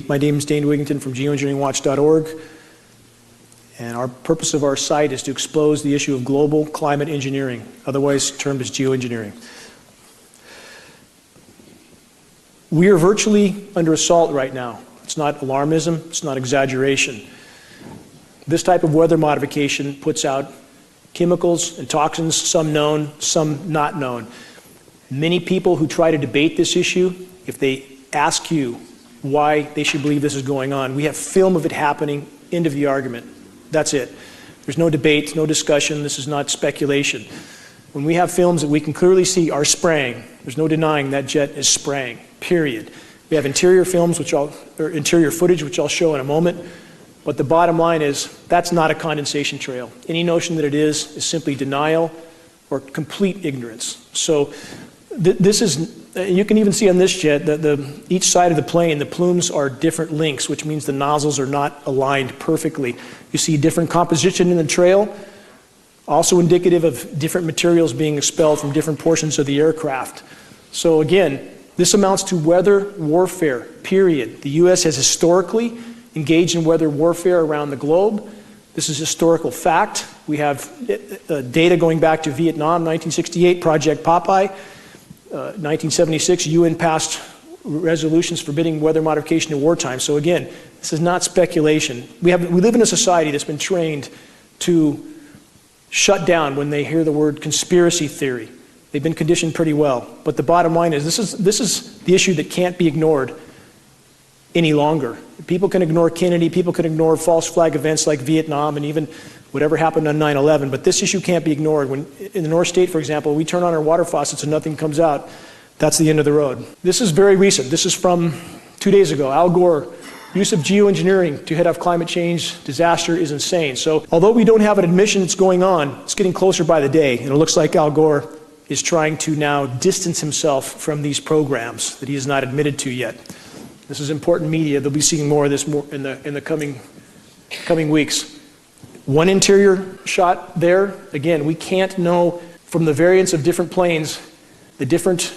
My name is Dane Wigington from geoengineeringwatch.org, and our purpose of our site is to expose the issue of global climate engineering, otherwise termed as geoengineering. We are virtually under assault right now. It's not alarmism, it's not exaggeration. This type of weather modification puts out chemicals and toxins, some known, some not known. Many people who try to debate this issue, if they ask you why they should believe this is going on, we have film of it happening, end of the argument. That's it. There's no debate, no discussion, this is not speculation. When we have films that we can clearly see are spraying, there's no denying that jet is spraying, period. We have interior films, interior footage, which I'll show in a moment, but the bottom line is that's not a condensation trail. Any notion that it is simply denial or complete ignorance. So this is, you can even see on this jet that each side of the plane, the plumes are different lengths, which means the nozzles are not aligned perfectly. You see different composition in the trail, also indicative of different materials being expelled from different portions of the aircraft. So again, this amounts to weather warfare, period. The U.S. has historically engaged in weather warfare around the globe. This is historical fact. We have data going back to Vietnam, 1968, Project Popeye. 1976, UN passed resolutions forbidding weather modification in wartime. So again, this is not speculation. We live in a society that's been trained to shut down when they hear the word conspiracy theory. They've been conditioned pretty well. But the bottom line is this is the issue that can't be ignored any longer. People can ignore Kennedy, people can ignore false flag events like Vietnam and even whatever happened on 9/11, but this issue can't be ignored. When in the North State, for example, we turn on our water faucets and nothing comes out, that's the end of the road. This is very recent. This is from 2 days ago. Al Gore, use of geoengineering to head off climate change disaster is insane. So although we don't have an admission it's going on, it's getting closer by the day, and it looks like Al Gore is trying to now distance himself from these programs that he has not admitted to yet. This is important media. They'll be seeing more of this in the coming weeks. One interior shot there. Again, we can't know from the variants of different planes, the different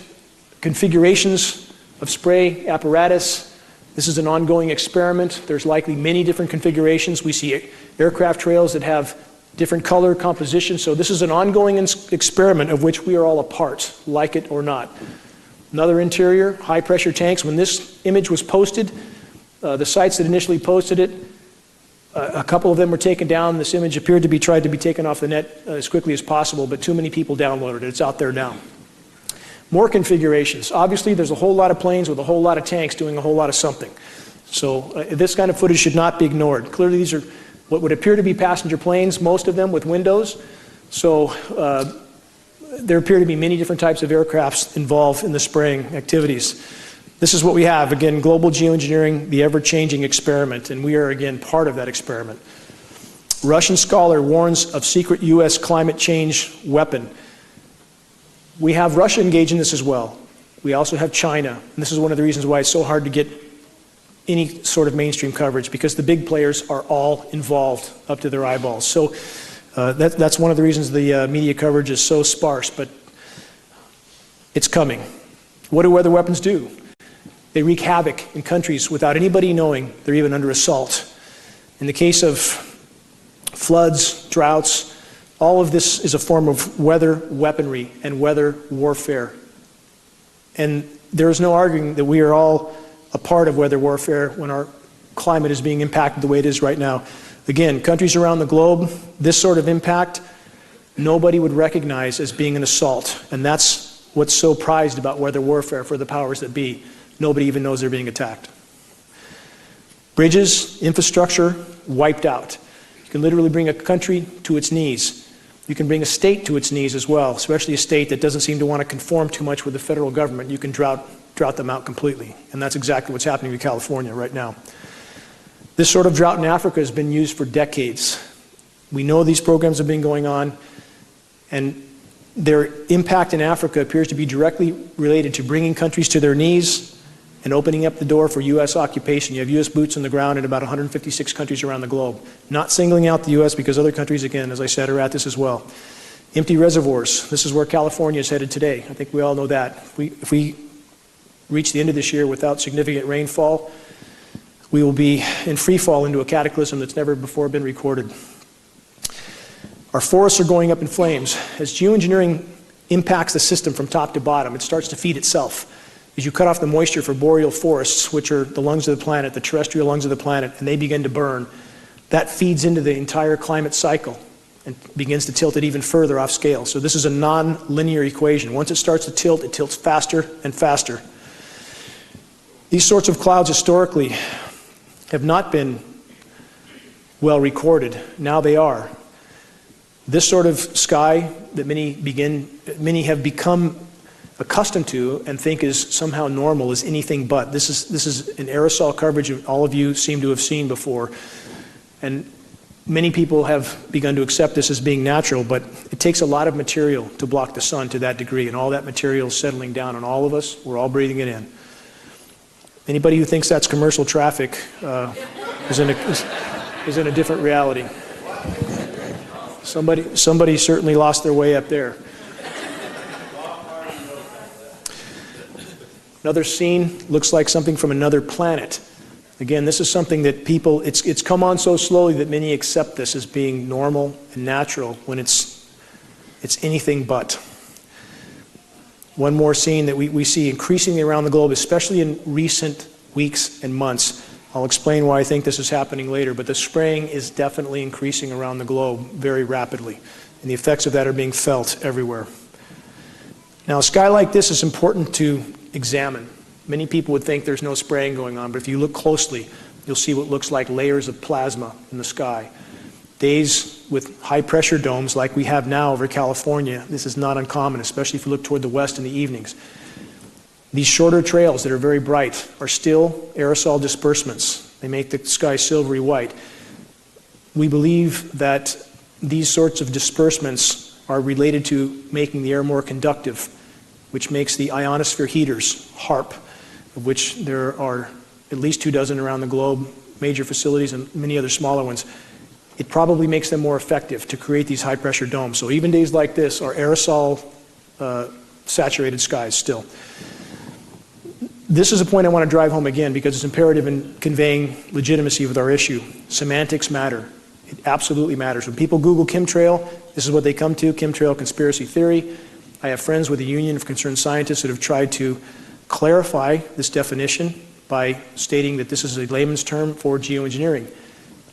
configurations of spray apparatus. This is an ongoing experiment. There's likely many different configurations. We see aircraft trails that have different color composition. So this is an ongoing experiment of which we are all a part, like it or not. Another interior, high pressure tanks. When this image was posted, the sites that initially posted it, a couple of them were taken down. This image appeared to be tried to be taken off the net as quickly as possible, but too many people downloaded it. It's out there now. More configurations. Obviously, there's a whole lot of planes with a whole lot of tanks doing a whole lot of something. So this kind of footage should not be ignored. Clearly, these are what would appear to be passenger planes, most of them with windows. So there appear to be many different types of aircrafts involved in the spraying activities. This is what we have. Again, global geoengineering, the ever-changing experiment, and we are, again, part of that experiment. Russian scholar warns of secret U.S. climate change weapon. We have Russia engaged in this as well. We also have China, and this is one of the reasons why it's so hard to get any sort of mainstream coverage, because the big players are all involved up to their eyeballs. So that's one of the reasons the media coverage is so sparse, but it's coming. What do weather weapons do? They wreak havoc in countries without anybody knowing they're even under assault. In the case of floods, droughts, all of this is a form of weather weaponry and weather warfare. And there is no arguing that we are all a part of weather warfare when our climate is being impacted the way it is right now. Again, countries around the globe, this sort of impact, nobody would recognize as being an assault. And that's what's so prized about weather warfare for the powers that be. Nobody even knows they're being attacked. Bridges, infrastructure, wiped out. You can literally bring a country to its knees. You can bring a state to its knees as well, especially a state that doesn't seem to want to conform too much with the federal government. You can drought them out completely. And that's exactly what's happening in California right now. This sort of drought in Africa has been used for decades. We know these programs have been going on, and their impact in Africa appears to be directly related to bringing countries to their knees and opening up the door for U.S. occupation. You have U.S. boots on the ground in about 156 countries around the globe. Not singling out the U.S. because other countries, again, as I said, are at this as well. Empty reservoirs. This is where California is headed today. I think we all know that. If we reach the end of this year without significant rainfall, we will be in free fall into a cataclysm that's never before been recorded. Our forests are going up in flames. As geoengineering impacts the system from top to bottom, it starts to feed itself. As you cut off the moisture for boreal forests, which are the lungs of the planet, the terrestrial lungs of the planet, and they begin to burn, that feeds into the entire climate cycle and begins to tilt it even further off scale. So this is a non-linear equation. Once it starts to tilt, it tilts faster and faster. These sorts of clouds historically have not been well recorded. Now they are. This sort of sky that many have become accustomed to and think is somehow normal is anything but. This is an aerosol coverage that all of you seem to have seen before. And many people have begun to accept this as being natural, but it takes a lot of material to block the sun to that degree, and all that material is settling down on all of us. We're all breathing it in. Anybody who thinks that's commercial traffic is in a different reality. Somebody certainly lost their way up there. Another scene looks like something from another planet. Again, this is something that people, it's come on so slowly that many accept this as being normal and natural when it's anything but. One more scene that we see increasingly around the globe, especially in recent weeks and months. I'll explain why I think this is happening later, but the spraying is definitely increasing around the globe very rapidly, and the effects of that are being felt everywhere. Now, a sky like this is important to examine. Many people would think there's no spraying going on, but if you look closely, you'll see what looks like layers of plasma in the sky. Days with high-pressure domes like we have now over California, this is not uncommon, especially if you look toward the west in the evenings. These shorter trails that are very bright are still aerosol disbursements. They make the sky silvery white. We believe that these sorts of disbursements are related to making the air more conductive, which makes the ionosphere heaters, HARP, of which there are at least 24 around the globe, major facilities and many other smaller ones. It probably makes them more effective to create these high-pressure domes. So even days like this are aerosol saturated skies still. This is a point I want to drive home again because it's imperative in conveying legitimacy with our issue. Semantics matter. It absolutely matters. When people Google chemtrail, this is what they come to, chemtrail conspiracy theory. I have friends with the Union of Concerned Scientists that have tried to clarify this definition by stating that this is a layman's term for geoengineering.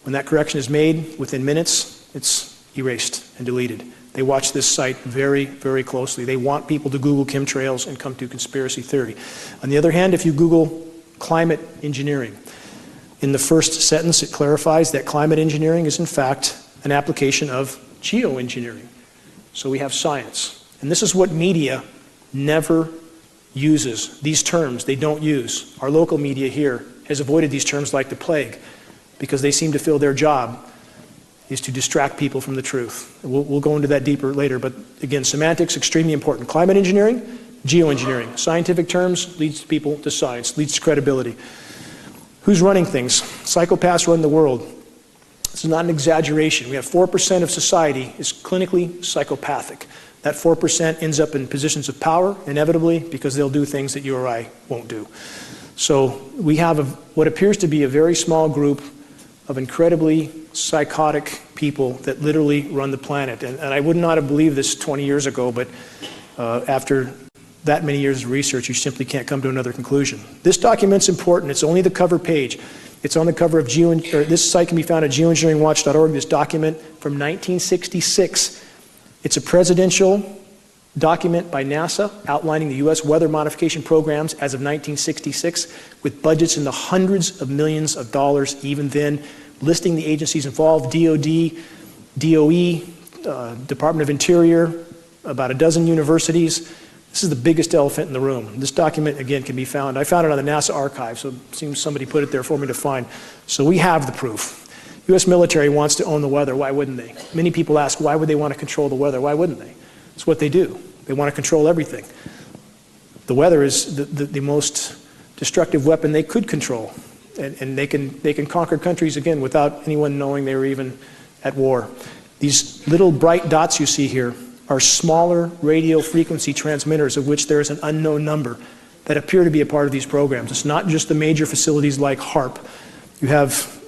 When that correction is made, within minutes, it's erased and deleted. They watch this site very, very closely. They want people to Google chemtrails and come to conspiracy theory. On the other hand, if you Google climate engineering, in the first sentence it clarifies that climate engineering is in fact an application of geoengineering. So we have science. And this is what media never uses. These terms they don't use. Our local media here has avoided these terms like the plague because they seem to feel their job is to distract people from the truth. We'll go into that deeper later, but again, semantics, extremely important. Climate engineering, geoengineering. Scientific terms leads people to science, leads to credibility. Who's running things? Psychopaths run the world. This is not an exaggeration. We have 4% of society is clinically psychopathic. That 4% ends up in positions of power, inevitably, because they'll do things that you or I won't do. So we have what appears to be a very small group of incredibly psychotic people that literally run the planet. And I would not have believed this 20 years ago, but after that many years of research, you simply can't come to another conclusion. This document's important. It's only the cover page. It's on the cover of this site can be found at geoengineeringwatch.org, this document from 1966. It's a presidential document by NASA outlining the U.S. weather modification programs as of 1966 with budgets in the hundreds of millions of dollars even then, listing the agencies involved, DOD, DOE, Department of Interior, about a dozen universities. This is the biggest elephant in the room. This document, again, can be found. I found it on the NASA archive, so it seems somebody put it there for me to find. So we have the proof. U.S. military wants to own the weather. Why wouldn't they? Many people ask, why would they want to control the weather? Why wouldn't they? It's what they do. They want to control everything. The weather is the most destructive weapon they could control. And they can conquer countries, again, without anyone knowing they were even at war. These little bright dots you see here are smaller radio frequency transmitters, of which there is an unknown number, that appear to be a part of these programs. It's not just the major facilities like HARP. You have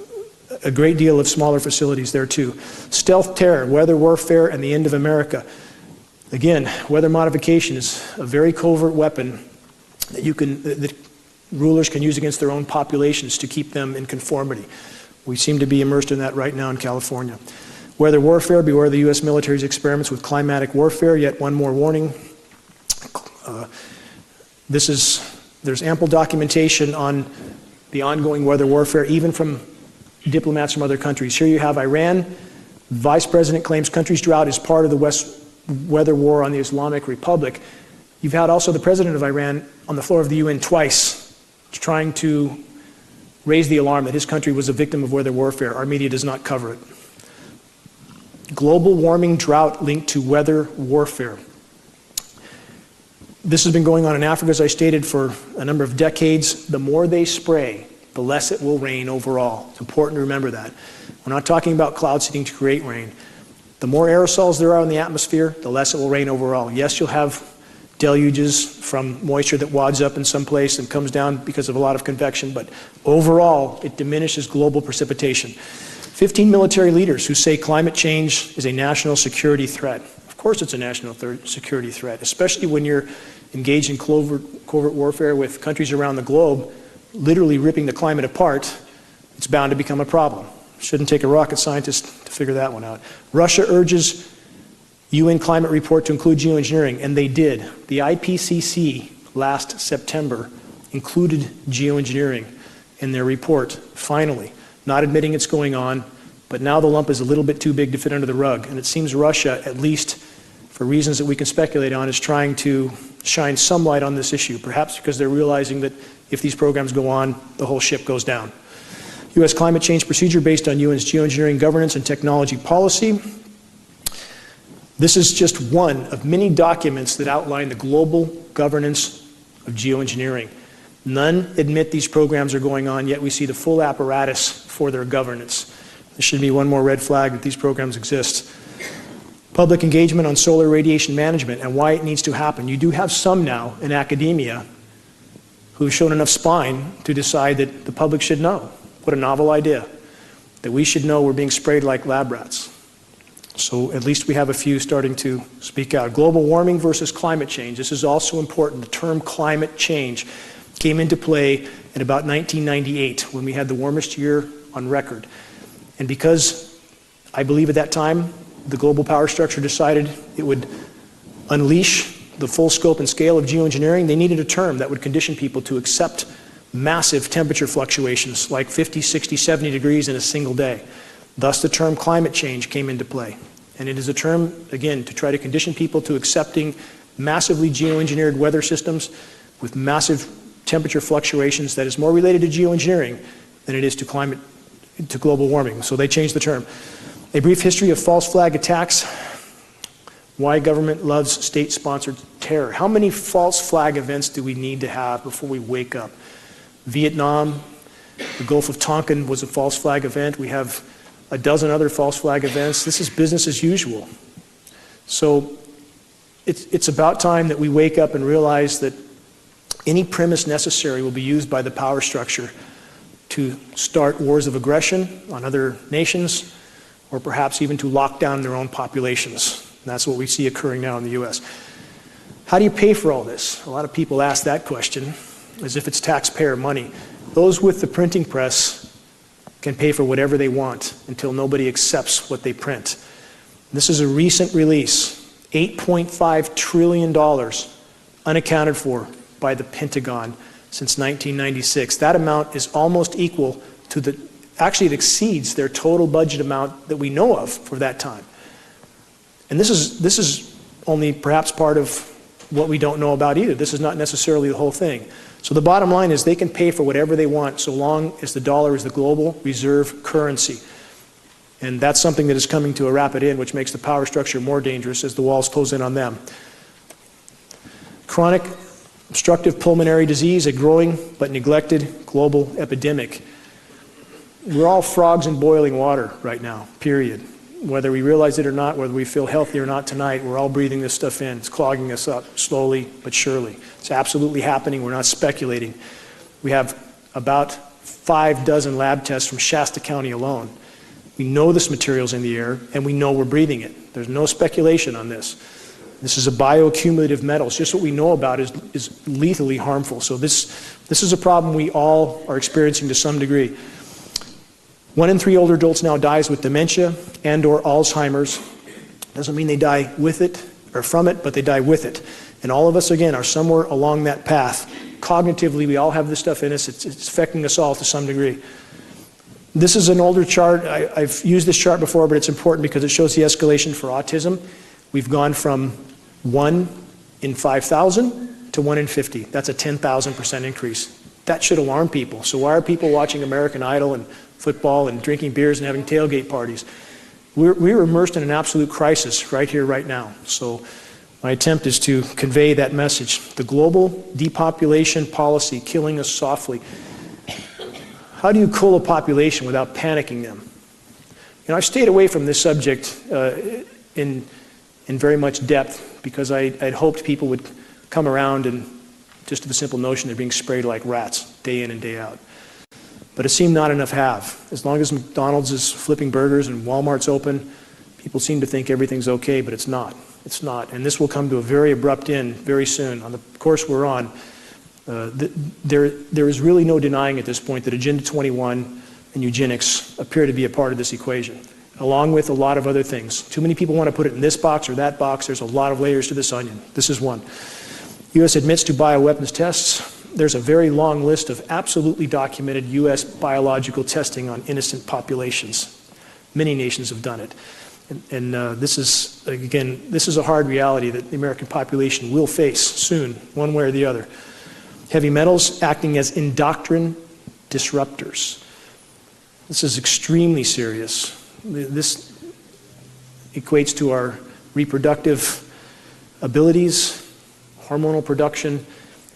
a great deal of smaller facilities there too. Stealth terror, weather warfare, and the end of America. Again, weather modification is a very covert weapon that rulers can use against their own populations to keep them in conformity. We seem to be immersed in that right now in California. Weather warfare, beware the U.S. military's experiments with climatic warfare. Yet one more warning. There's ample documentation on the ongoing weather warfare, even from diplomats from other countries. Here you have Iran. Vice President claims country's drought is part of the weather war on the Islamic Republic. You've had also the president of Iran on the floor of the UN twice, trying to raise the alarm that his country was a victim of weather warfare. Our media does not cover it. Global warming drought linked to weather warfare. This has been going on in Africa, as I stated, for a number of decades. The more they spray, the less it will rain overall. It's important to remember that. We're not talking about cloud seeding to create rain. The more aerosols there are in the atmosphere, the less it will rain overall. Yes, you'll have deluges from moisture that wads up in some place and comes down because of a lot of convection, but overall, it diminishes global precipitation. 15 military leaders who say climate change is a national security threat. Of course it's a national security threat, especially when you're engaged in covert warfare with countries around the globe, literally ripping the climate apart. It's bound to become a problem. Shouldn't take a rocket scientist to figure that one out. Russia urges UN climate report to include geoengineering, and they did. The IPCC last September included geoengineering in their report, finally. Not admitting it's going on, but now the lump is a little bit too big to fit under the rug, and it seems Russia, at least for reasons that we can speculate on, is trying to shine some light on this issue, perhaps because they're realizing that if these programs go on, the whole ship goes down. U.S. climate change procedure based on UN's geoengineering governance and technology policy. This is just one of many documents that outline the global governance of geoengineering. None admit these programs are going on, yet we see the full apparatus for their governance. There should be one more red flag that these programs exist. Public engagement on solar radiation management and why it needs to happen. You do have some now in academia who've shown enough spine to decide that the public should know. What a novel idea, that we should know we're being sprayed like lab rats. So at least we have a few starting to speak out. Global warming versus climate change. This is also important. The term climate change came into play in about 1998 when we had the warmest year on record. And because I believe at that time the global power structure decided it would unleash the full scope and scale of geoengineering, they needed a term that would condition people to accept massive temperature fluctuations like 50, 60, 70 degrees in a single day. Thus the term climate change came into play. And it is a term, again, to try to condition people to accepting massively geoengineered weather systems with massive temperature fluctuations that is more related to geoengineering than it is to global warming. So they changed the term. A brief history of false flag attacks. Why government loves state-sponsored terror. How many false flag events do we need to have before we wake up? Vietnam, the Gulf of Tonkin was a false flag event. We have a dozen other false flag events. This is business as usual. So it's about time that we wake up and realize that any premise necessary will be used by the power structure to start wars of aggression on other nations, or perhaps even to lock down their own populations. And that's what we see occurring now in the U.S. How do you pay for all this? A lot of people ask that question as if it's taxpayer money. Those with the printing press can pay for whatever they want until nobody accepts what they print. This is a recent release, $8.5 trillion unaccounted for by the Pentagon since 1996. That amount is almost equal to actually it exceeds their total budget amount that we know of for that time. And this is only perhaps part of what we don't know about either. This is not necessarily the whole thing. So the bottom line is they can pay for whatever they want so long as the dollar is the global reserve currency. And that's something that is coming to a rapid end, which makes the power structure more dangerous as the walls close in on them. Chronic obstructive pulmonary disease, a growing but neglected global epidemic. We're all frogs in boiling water right now, period. Whether we realize it or not, whether we feel healthy or not tonight, we're all breathing this stuff in. It's clogging us up slowly but surely. It's absolutely happening. We're not speculating. We have about 5 dozen lab tests from Shasta County alone. We know this material's in the air, and we know we're breathing it. There's no speculation on this. This is a bioaccumulative metal. It's just what we know about is lethally harmful. So this is a problem we all are experiencing to some degree. 1 in 3 older adults now dies with dementia and or Alzheimer's. Doesn't mean they die with it or from it, but they die with it. And all of us, again, are somewhere along that path. Cognitively, we all have this stuff in us. It's affecting us all to some degree. This is an older chart. I've used this chart before, but it's important because it shows the escalation for autism. We've gone from 1 in 5,000 to 1 in 50. That's a 10,000% increase. That should alarm people. So why are people watching American Idol and football and drinking beers and having tailgate parties? We're immersed in an absolute crisis right here, right now. So my attempt is to convey that message. The global depopulation policy killing us softly. How do you cool a population without panicking them? You know, I've stayed away from this subject in very much depth because I'd hoped people would come around and just to the simple notion they're being sprayed like rats day in and day out. But it seemed not enough have. As long as McDonald's is flipping burgers and Walmart's open, people seem to think everything's okay, but it's not. It's not. And this will come to a very abrupt end very soon. On the course we're on, there is really no denying at this point that Agenda 21 and eugenics appear to be a part of this equation, along with a lot of other things. Too many people want to put it in this box or that box. There's a lot of layers to this onion. This is one. U.S. admits to bioweapons tests. There's a very long list of absolutely documented U.S. biological testing on innocent populations. Many nations have done it. And this is, again, this is a hard reality that the American population will face soon, one way or the other. Heavy metals acting as endocrine disruptors. This is extremely serious. This equates to our reproductive abilities, hormonal production.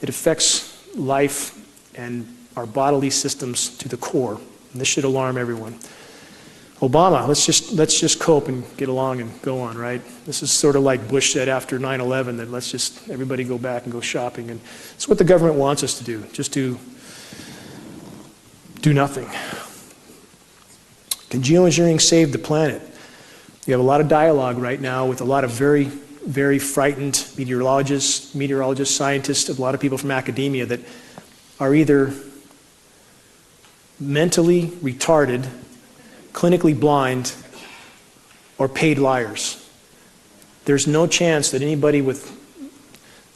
It affects life and our bodily systems to the core. And this should alarm everyone. Obama, let's just cope and get along and go on, right? This is sort of like Bush said after 9/11, that let's just everybody go back and go shopping. And it's what the government wants us to do, just to do nothing. Can geoengineering save the planet? You have a lot of dialogue right now with a lot of very, very frightened meteorologists, scientists, a lot of people from academia that are either mentally retarded, clinically blind, or paid liars. There's no chance that anybody with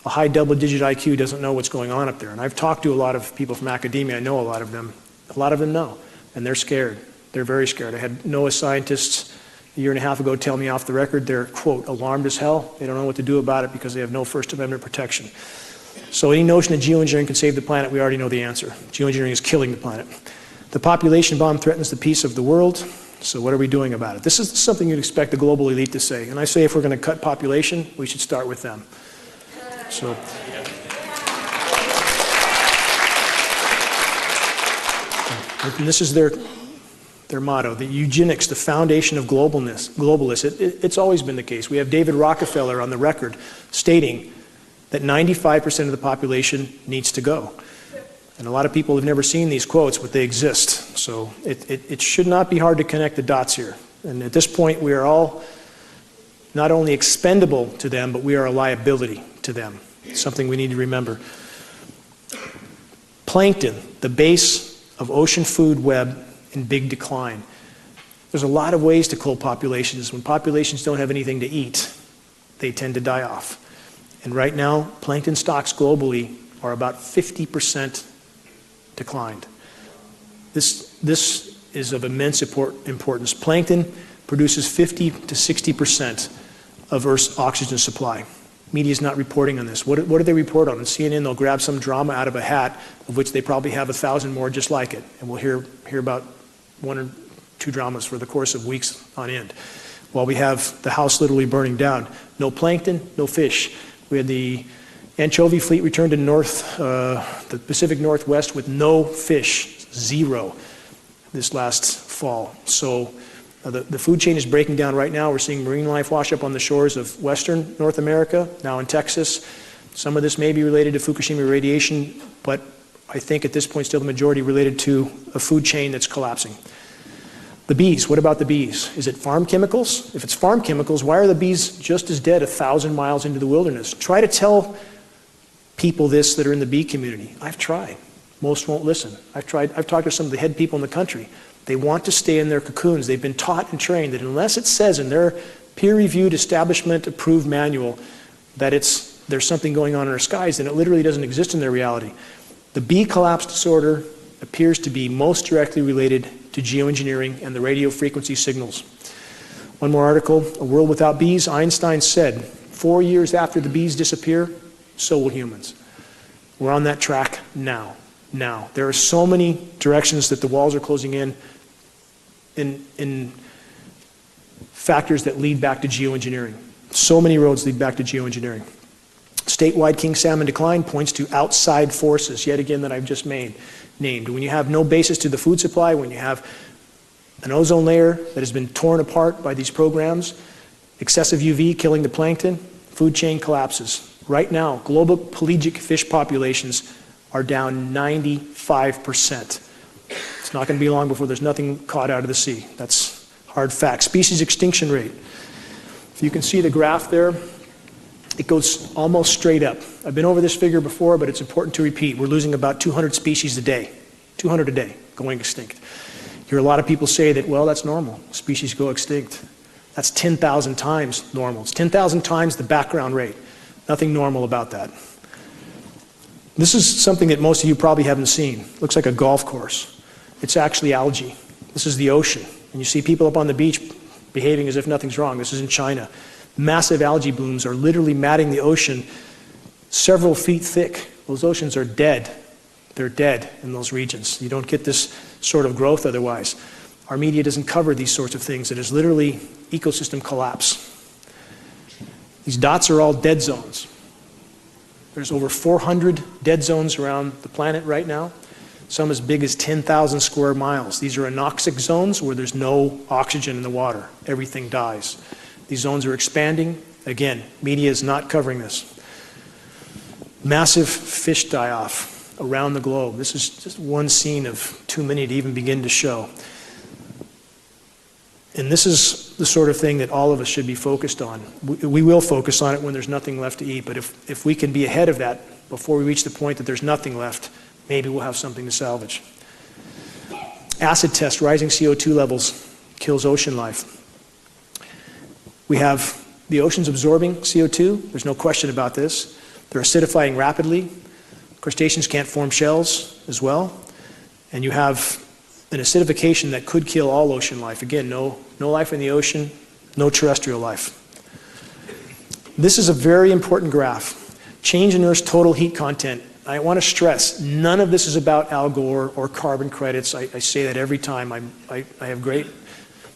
a high double-digit IQ doesn't know what's going on up there. And I've talked to a lot of people from academia. I know a lot of them. A lot of them know, and they're scared. They're very scared. I had NOAA scientists a year and a half ago tell me off the record they're, quote, alarmed as hell. They don't know what to do about it because they have no First Amendment protection. So any notion that geoengineering can save the planet, we already know the answer. Geoengineering is killing the planet. The population bomb threatens the peace of the world. So what are we doing about it? This is something you'd expect the global elite to say. And I say if we're going to cut population, we should start with them. So. And this is their motto, the eugenics, the foundation of globalists. It's always been the case. We have David Rockefeller on the record stating that 95% of the population needs to go. And a lot of people have never seen these quotes, but they exist. So it should not be hard to connect the dots here. And at this point, we are all not only expendable to them, but we are a liability to them. It's something we need to remember. Plankton, the base of ocean food web, in big decline. There's a lot of ways to cool populations. When populations don't have anything to eat, they tend to die off. And right now, plankton stocks globally are about 50% declined. This is of immense importance. Plankton produces 50 to 60% of Earth's oxygen supply. Media is not reporting on this. What do they report on? On CNN, they'll grab some drama out of a hat, of which they probably have 1,000 more just like it. And we'll hear about 1 or 2 dramas for the course of weeks on end, while we have the house literally burning down. No plankton, no fish. We had the anchovy fleet return to the Pacific Northwest with no fish, 0, this last fall. So the food chain is breaking down right now. We're seeing marine life wash up on the shores of western North America, now in Texas. Some of this may be related to Fukushima radiation, but I think at this point still the majority related to a food chain that's collapsing. The bees, what about the bees? Is it farm chemicals? If it's farm chemicals, why are the bees just as dead 1,000 miles into the wilderness? Try to tell people this that are in the bee community. I've tried. Most won't listen. I've talked to some of the head people in the country. They want to stay in their cocoons. They've been taught and trained that unless it says in their peer-reviewed, establishment-approved manual that there's something going on in our skies, then it literally doesn't exist in their reality. The bee collapse disorder appears to be most directly related to geoengineering and the radio frequency signals. One more article, A World Without Bees. Einstein said, 4 years after the bees disappear, so will humans. We're on that track now. There are so many directions that the walls are closing in factors that lead back to geoengineering. So many roads lead back to geoengineering. Statewide king salmon decline points to outside forces, yet again, that I've just named. When you have no basis to the food supply, when you have an ozone layer that has been torn apart by these programs, excessive UV killing the plankton, food chain collapses. Right now, global pelagic fish populations are down 95%. It's not going to be long before there's nothing caught out of the sea. That's hard fact. Species extinction rate. If you can see the graph there, it goes almost straight up. I've been over this figure before, but it's important to repeat. We're losing about 200 species a day. 200 a day going extinct. You hear a lot of people say that, well, that's normal. Species go extinct. That's 10,000 times normal. It's 10,000 times the background rate. Nothing normal about that. This is something that most of you probably haven't seen. Looks like a golf course. It's actually algae. This is the ocean. And you see people up on the beach behaving as if nothing's wrong. This is in China. Massive algae blooms are literally matting the ocean several feet thick. Those oceans are dead. They're dead in those regions. You don't get this sort of growth otherwise. Our media doesn't cover these sorts of things. It is literally ecosystem collapse. These dots are all dead zones. There's over 400 dead zones around the planet right now, some as big as 10,000 square miles. These are anoxic zones where there's no oxygen in the water. Everything dies. These zones are expanding. Again, media is not covering this. Massive fish die-off around the globe. This is just one scene of too many to even begin to show. And this is the sort of thing that all of us should be focused on. We will focus on it when there's nothing left to eat, but if we can be ahead of that before we reach the point that there's nothing left, maybe we'll have something to salvage. Acid test, rising CO2 levels kills ocean life. We have the oceans absorbing CO2. There's no question about this. They're acidifying rapidly. Crustaceans can't form shells as well. And you have an acidification that could kill all ocean life. Again, no life in the ocean, no terrestrial life. This is a very important graph. Change in Earth's total heat content. I want to stress, none of this is about Al Gore or carbon credits. I say that every time. I have great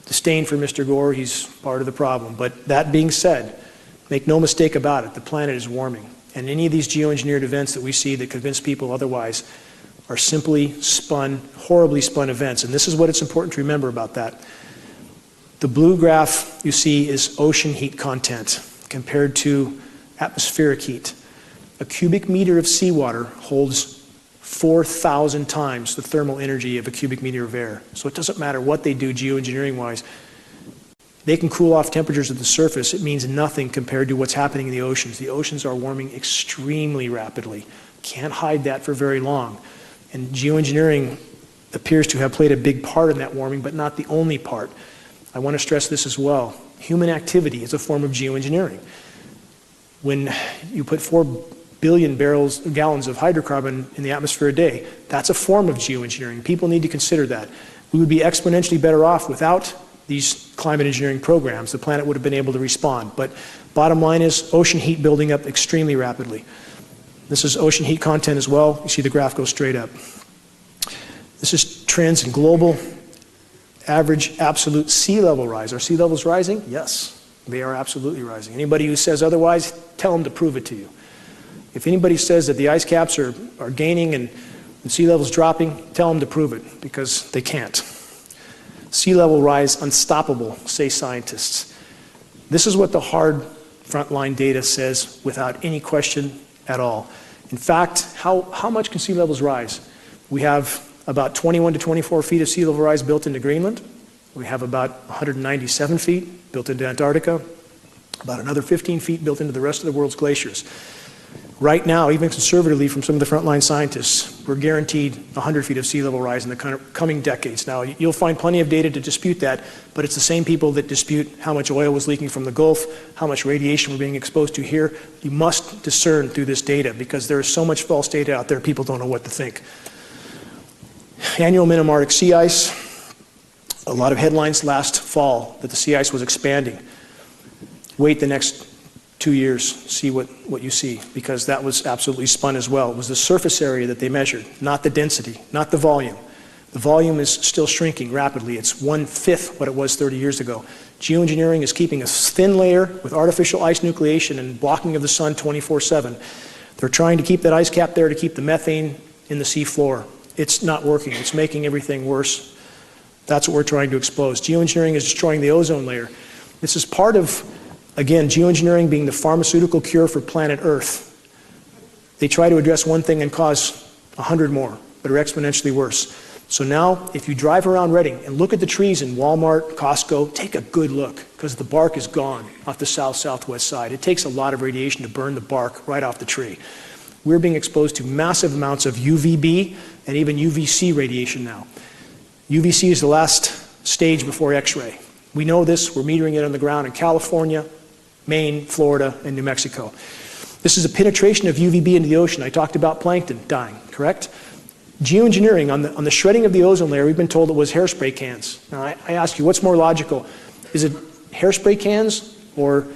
disdain for Mr. Gore. He's part of the problem. But that being said, make no mistake about it, the planet is warming. And any of these geoengineered events that we see that convince people otherwise are simply spun, horribly spun events. And this is what it's important to remember about that. The blue graph you see is ocean heat content compared to atmospheric heat. A cubic meter of seawater holds 4,000 times the thermal energy of a cubic meter of air. So it doesn't matter what they do geoengineering-wise. They can cool off temperatures at the surface. It means nothing compared to what's happening in the oceans. The oceans are warming extremely rapidly. Can't hide that for very long. And geoengineering appears to have played a big part in that warming, but not the only part. I want to stress this as well. Human activity is a form of geoengineering. When you put 4 billion gallons of hydrocarbon in the atmosphere a day, that's a form of geoengineering. People need to consider that. We would be exponentially better off without these climate engineering programs. The planet would have been able to respond. But bottom line is ocean heat building up extremely rapidly. This is ocean heat content as well. You see the graph go straight up. This is trends in global average absolute sea level rise. Are sea levels rising? Yes, they are absolutely rising. Anybody who says otherwise, tell them to prove it to you. If anybody says that the ice caps are gaining and sea levels dropping, tell them to prove it, because they can't. Sea level rise unstoppable, say scientists. This is what the hard frontline data says without any question at all. In fact, how much can sea levels rise? We have about 21 to 24 feet of sea level rise built into Greenland. We have about 197 feet built into Antarctica, about another 15 feet built into the rest of the world's glaciers. Right now, even conservatively from some of the frontline scientists, we're guaranteed 100 feet of sea level rise in the coming decades. Now, you'll find plenty of data to dispute that, but it's the same people that dispute how much oil was leaking from the Gulf, how much radiation we're being exposed to here. You must discern through this data because there is so much false data out there, people don't know what to think. Annual minimum Arctic sea ice. A lot of headlines last fall that the sea ice was expanding. Wait the next 2 years, see what you see, because that was absolutely spun as well. It was the surface area that they measured, not the density, not the volume. The volume is still shrinking rapidly. It's 1/5 what it was 30 years ago. Geoengineering is keeping a thin layer with artificial ice nucleation and blocking of the sun 24/7. They're trying to keep that ice cap there to keep the methane in the sea floor. It's not working. It's making everything worse. That's what we're trying to expose. Geoengineering is destroying the ozone layer. This is part of, again, geoengineering being the pharmaceutical cure for planet Earth. They try to address one thing and cause 100 more that are exponentially worse. So now, if you drive around Reading and look at the trees in Walmart, Costco, take a good look, because the bark is gone off the south-southwest side. It takes a lot of radiation to burn the bark right off the tree. We're being exposed to massive amounts of UVB and even UVC radiation now. UVC is the last stage before X-ray. We know this, we're metering it on the ground in California, Maine, Florida, and New Mexico. This is a penetration of UVB into the ocean. I talked about plankton dying, correct? Geoengineering, on the shredding of the ozone layer, we've been told it was hairspray cans. Now, I ask you, what's more logical? Is it hairspray cans or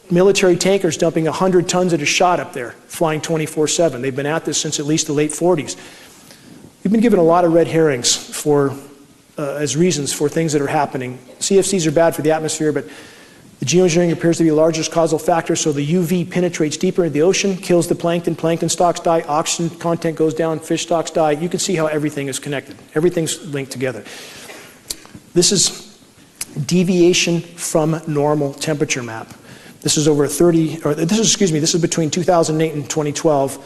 military tankers dumping 100 tons at a shot up there, flying 24/7? They've been at this since at least the late 40s. We've been given a lot of red herrings as reasons for things that are happening. CFCs are bad for the atmosphere, but the geoengineering appears to be the largest causal factor, so the UV penetrates deeper into the ocean, kills the plankton stocks die, oxygen content goes down, fish stocks die. You can see how everything is connected. Everything's linked together. This is deviation from normal temperature map. This is over this is between 2008 and 2012,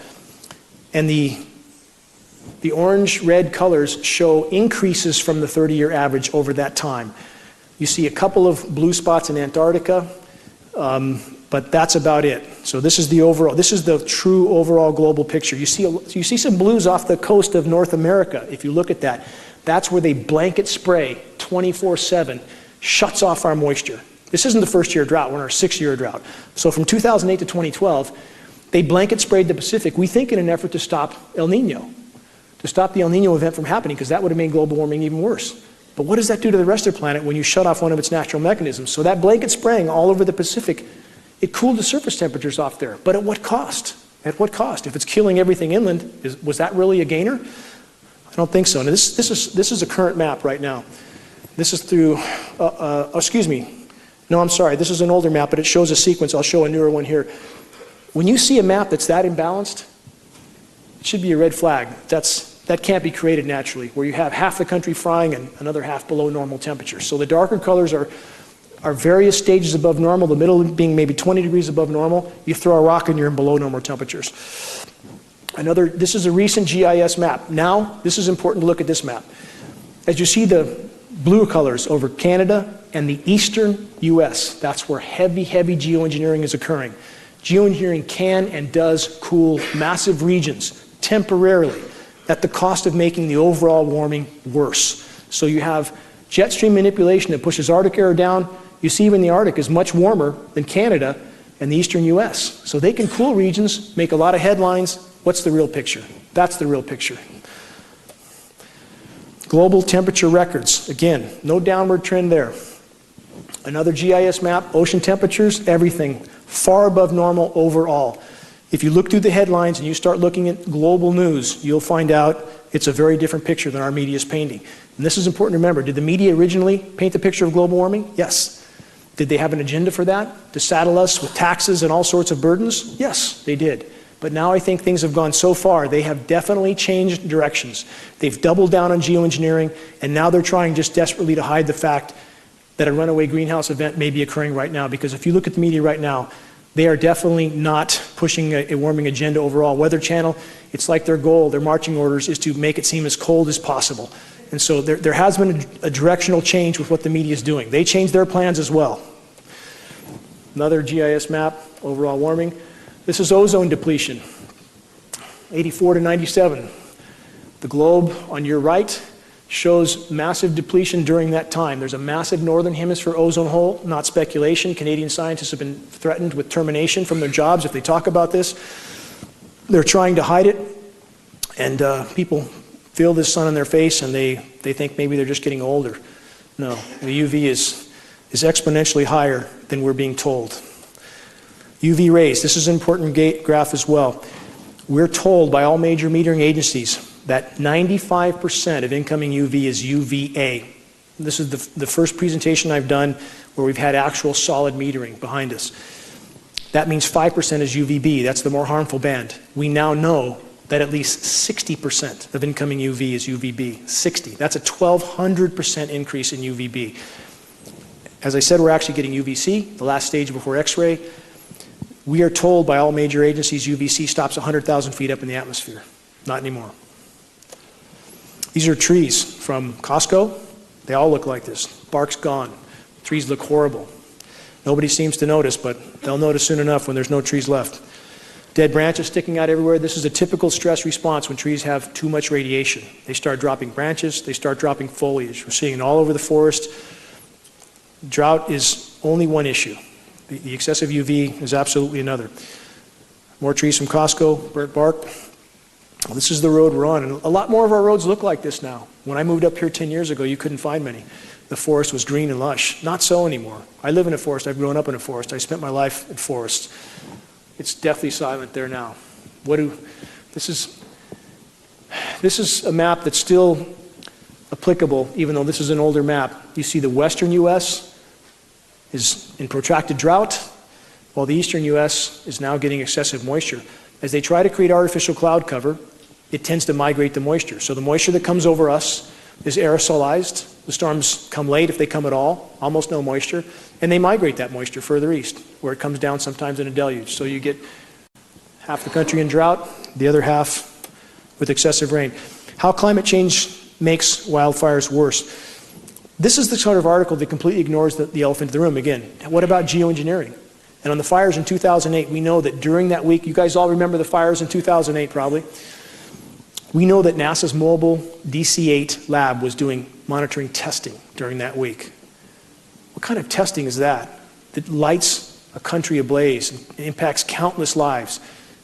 and the orange-red colors show increases from the 30-year average over that time. You see a couple of blue spots in Antarctica, but that's about it. So this is the true overall global picture. You see some blues off the coast of North America. If you look at that, that's where they blanket spray 24/7, shuts off our moisture. This isn't the first-year drought, we're in our 6-year drought. So from 2008 to 2012, they blanket sprayed the Pacific, we think in an effort to stop El Nino, to stop the El Nino event from happening, because that would have made global warming even worse. But what does that do to the rest of the planet when you shut off one of its natural mechanisms? So that blanket spraying all over the Pacific, it cooled the surface temperatures off there. But at what cost? At what cost? If it's killing everything inland, was that really a gainer? I don't think so. Now this is a current map right now. This is through, excuse me. No, I'm sorry. This is an older map, but it shows a sequence. I'll show a newer one here. When you see a map that's that imbalanced, it should be a red flag. That can't be created naturally, where you have half the country frying and another half below normal temperatures. So the darker colors are various stages above normal, the middle being maybe 20 degrees above normal. You throw a rock and you're in below normal temperatures. This is a recent GIS map. Now, this is important to look at this map. As you see the blue colors over Canada and the eastern US, that's where heavy, heavy geoengineering is occurring. Geoengineering can and does cool massive regions temporarily at the cost of making the overall warming worse. So you have jet stream manipulation that pushes Arctic air down. You see even the Arctic is much warmer than Canada and the eastern US. So they can cool regions, make a lot of headlines. What's the real picture? That's the real picture. Global temperature records. Again, no downward trend there. Another GIS map, ocean temperatures, everything far above normal overall. If you look through the headlines and you start looking at global news, you'll find out it's a very different picture than our media is painting. And this is important to remember. Did the media originally paint the picture of global warming? Yes. Did they have an agenda for that? To saddle us with taxes and all sorts of burdens? Yes, they did. But now I think things have gone so far, they have definitely changed directions. They've doubled down on geoengineering, and now they're trying just desperately to hide the fact that a runaway greenhouse event may be occurring right now. Because if you look at the media right now, They are definitely not pushing a warming agenda overall. Weather Channel, it's like their goal, their marching orders is to make it seem as cold as possible. And so there has been a directional change with what the media is doing. They changed their plans as well. Another GIS map, overall warming. This is ozone depletion, 84 to 97. The globe on your right shows massive depletion during that time. There's a massive northern hemisphere ozone hole, not speculation. Canadian scientists have been threatened with termination from their jobs if they talk about this. They're trying to hide it, and people feel this sun in their face and they think maybe they're just getting older. No, the UV is exponentially higher than we're being told. UV rays, this is an important graph as well. We're told by all major metering agencies that 95% of incoming UV is UVA. This is the first presentation I've done where we've had actual solid metering behind us. That means 5% is UVB, that's the more harmful band. We now know that at least 60% of incoming UV is UVB, 60. That's a 1,200% increase in UVB. As I said, we're actually getting UVC, the last stage before X-ray. We are told by all major agencies UVC stops 100,000 feet up in the atmosphere. Not anymore. These are trees from Costco. They all look like this. Bark's gone. Trees look horrible. Nobody seems to notice, but they'll notice soon enough when there's no trees left. Dead branches sticking out everywhere. This is a typical stress response when trees have too much radiation. They start dropping branches, they start dropping foliage. We're seeing it all over the forest. Drought is only one issue. The excessive UV is absolutely another. More trees from Costco, burnt bark. Well, this is the road we're on, and a lot more of our roads look like this now. When I moved up here 10 years ago, you couldn't find many. The forest was green and lush. Not so anymore. I live in a forest. I've grown up in a forest. I spent my life in forests. It's deathly silent there now. This is a map that's still applicable, even though this is an older map. You see the western U.S. is in protracted drought, while the eastern U.S. is now getting excessive moisture. As they try to create artificial cloud cover, it tends to migrate the moisture. So the moisture that comes over us is aerosolized. The storms come late, if they come at all, almost no moisture, and they migrate that moisture further east, where it comes down sometimes in a deluge. So you get half the country in drought, the other half with excessive rain. How climate change makes wildfires worse. This is the sort of article that completely ignores the elephant in the room. Again, what about geoengineering? And on the fires in 2008, we know that during that week, you guys all remember the fires in 2008 probably, we know that NASA's mobile DC-8 lab was doing monitoring testing during that week. What kind of testing is that? That lights a country ablaze and impacts countless lives.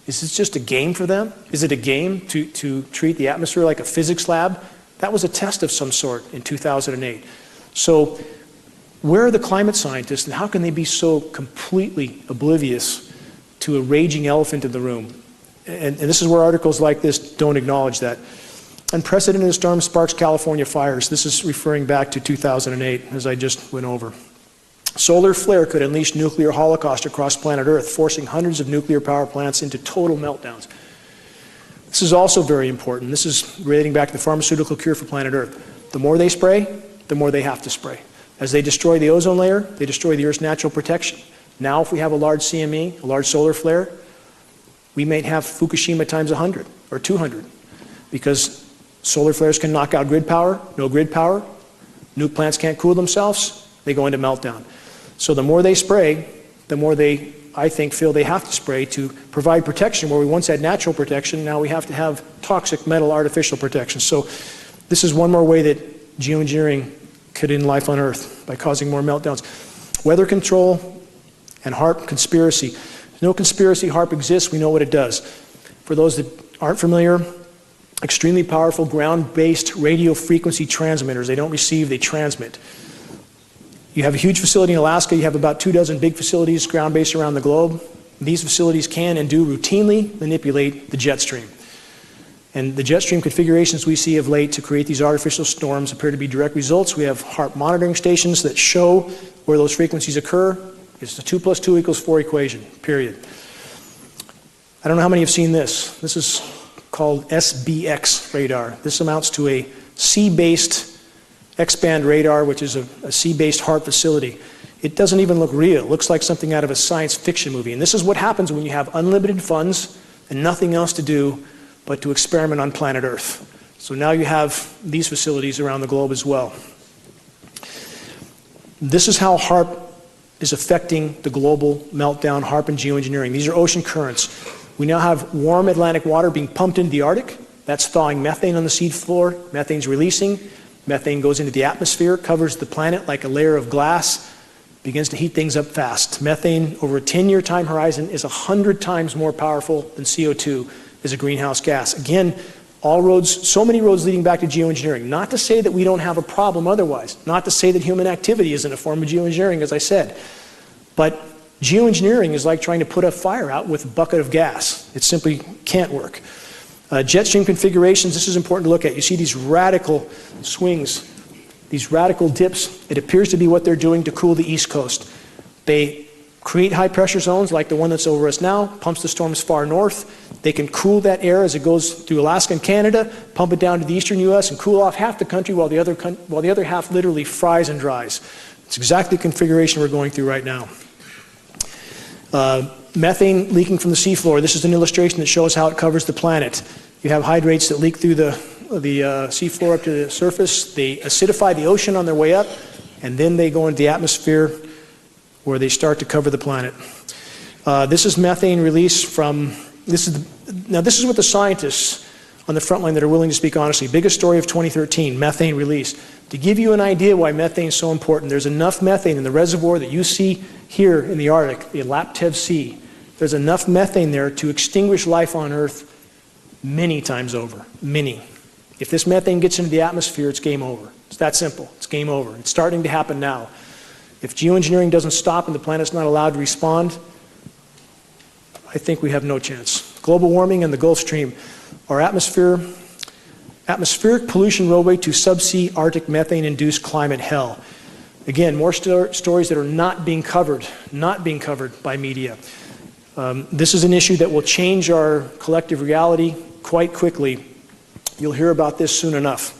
Is this just a game for them? Is it a game to treat the atmosphere like a physics lab? That was a test of some sort in 2008. So where are the climate scientists, and how can they be so completely oblivious to a raging elephant in the room? And this is where articles like this don't acknowledge that. Unprecedented storm sparks California fires. This is referring back to 2008, as I just went over. Solar flare could unleash nuclear holocaust across planet Earth, forcing hundreds of nuclear power plants into total meltdowns. This is also very important. This is relating back to the pharmaceutical cure for planet Earth. The more they spray, the more they have to spray. As they destroy the ozone layer, they destroy the Earth's natural protection. Now, if we have a large CME, a large solar flare, we may have Fukushima times 100 or 200, because solar flares can knock out grid power, no grid power, nuke plants can't cool themselves, they go into meltdown. So the more they spray, the more they, I think, feel they have to spray to provide protection where we once had natural protection, now we have to have toxic metal artificial protection. So this is one more way that geoengineering could end life on Earth, by causing more meltdowns. Weather control and HAARP conspiracy. No conspiracy. HAARP exists. We know what it does. For those that aren't familiar, extremely powerful ground-based radio frequency transmitters. They don't receive, they transmit. You have a huge facility in Alaska. You have about 24 big facilities ground-based around the globe. These facilities can and do routinely manipulate the jet stream. And the jet stream configurations we see of late to create these artificial storms appear to be direct results. We have HAARP monitoring stations that show where those frequencies occur. It's the 2 + 2 = 4 equation, period. I don't know how many have seen this. This is called SBX radar. This amounts to a sea-based X-band radar, which is a sea-based HAARP facility. It doesn't even look real. It looks like something out of a science fiction movie. And this is what happens when you have unlimited funds and nothing else to do but to experiment on planet Earth. So now you have these facilities around the globe as well. This is how HAARP is affecting the global meltdown, HAARP and geoengineering. These are ocean currents. We now have warm Atlantic water being pumped into the Arctic. That's thawing methane on the sea floor. Methane's releasing. Methane goes into the atmosphere, covers the planet like a layer of glass, begins to heat things up fast. Methane, over a 10-year time horizon, is 100 times more powerful than CO2 as a greenhouse gas. Again, all roads, so many roads leading back to geoengineering. Not to say that we don't have a problem otherwise. Not to say that human activity isn't a form of geoengineering, as I said. But geoengineering is like trying to put a fire out with a bucket of gas. It simply can't work. Jet stream configurations, this is important to look at. You see these radical swings, these radical dips. It appears to be what they're doing to cool the East Coast. They create high pressure zones like the one that's over us now, pumps the storms far north. They can cool that air as it goes through Alaska and Canada, pump it down to the eastern U.S. and cool off half the country while the other half literally fries and dries. It's exactly the configuration we're going through right now. Methane leaking from the seafloor. This is an illustration that shows how it covers the planet. You have hydrates that leak through the seafloor up to the surface. They acidify the ocean on their way up, and then they go into the atmosphere where they start to cover the planet. This is methane release from, this is what the scientists on the front line that are willing to speak honestly. Biggest story of 2013, methane release. To give you an idea why methane is so important, there's enough methane in the reservoir that you see here in the Arctic, the Laptev Sea. There's enough methane there to extinguish life on Earth many times over, many. If this methane gets into the atmosphere, it's game over. It's that simple. It's game over. It's starting to happen now. If geoengineering doesn't stop and the planet's not allowed to respond, I think we have no chance. Global warming and the Gulf Stream. Our atmospheric pollution roadway to subsea Arctic methane-induced climate hell. Again, more stories that are not being covered by media. This is an issue that will change our collective reality quite quickly. You'll hear about this soon enough.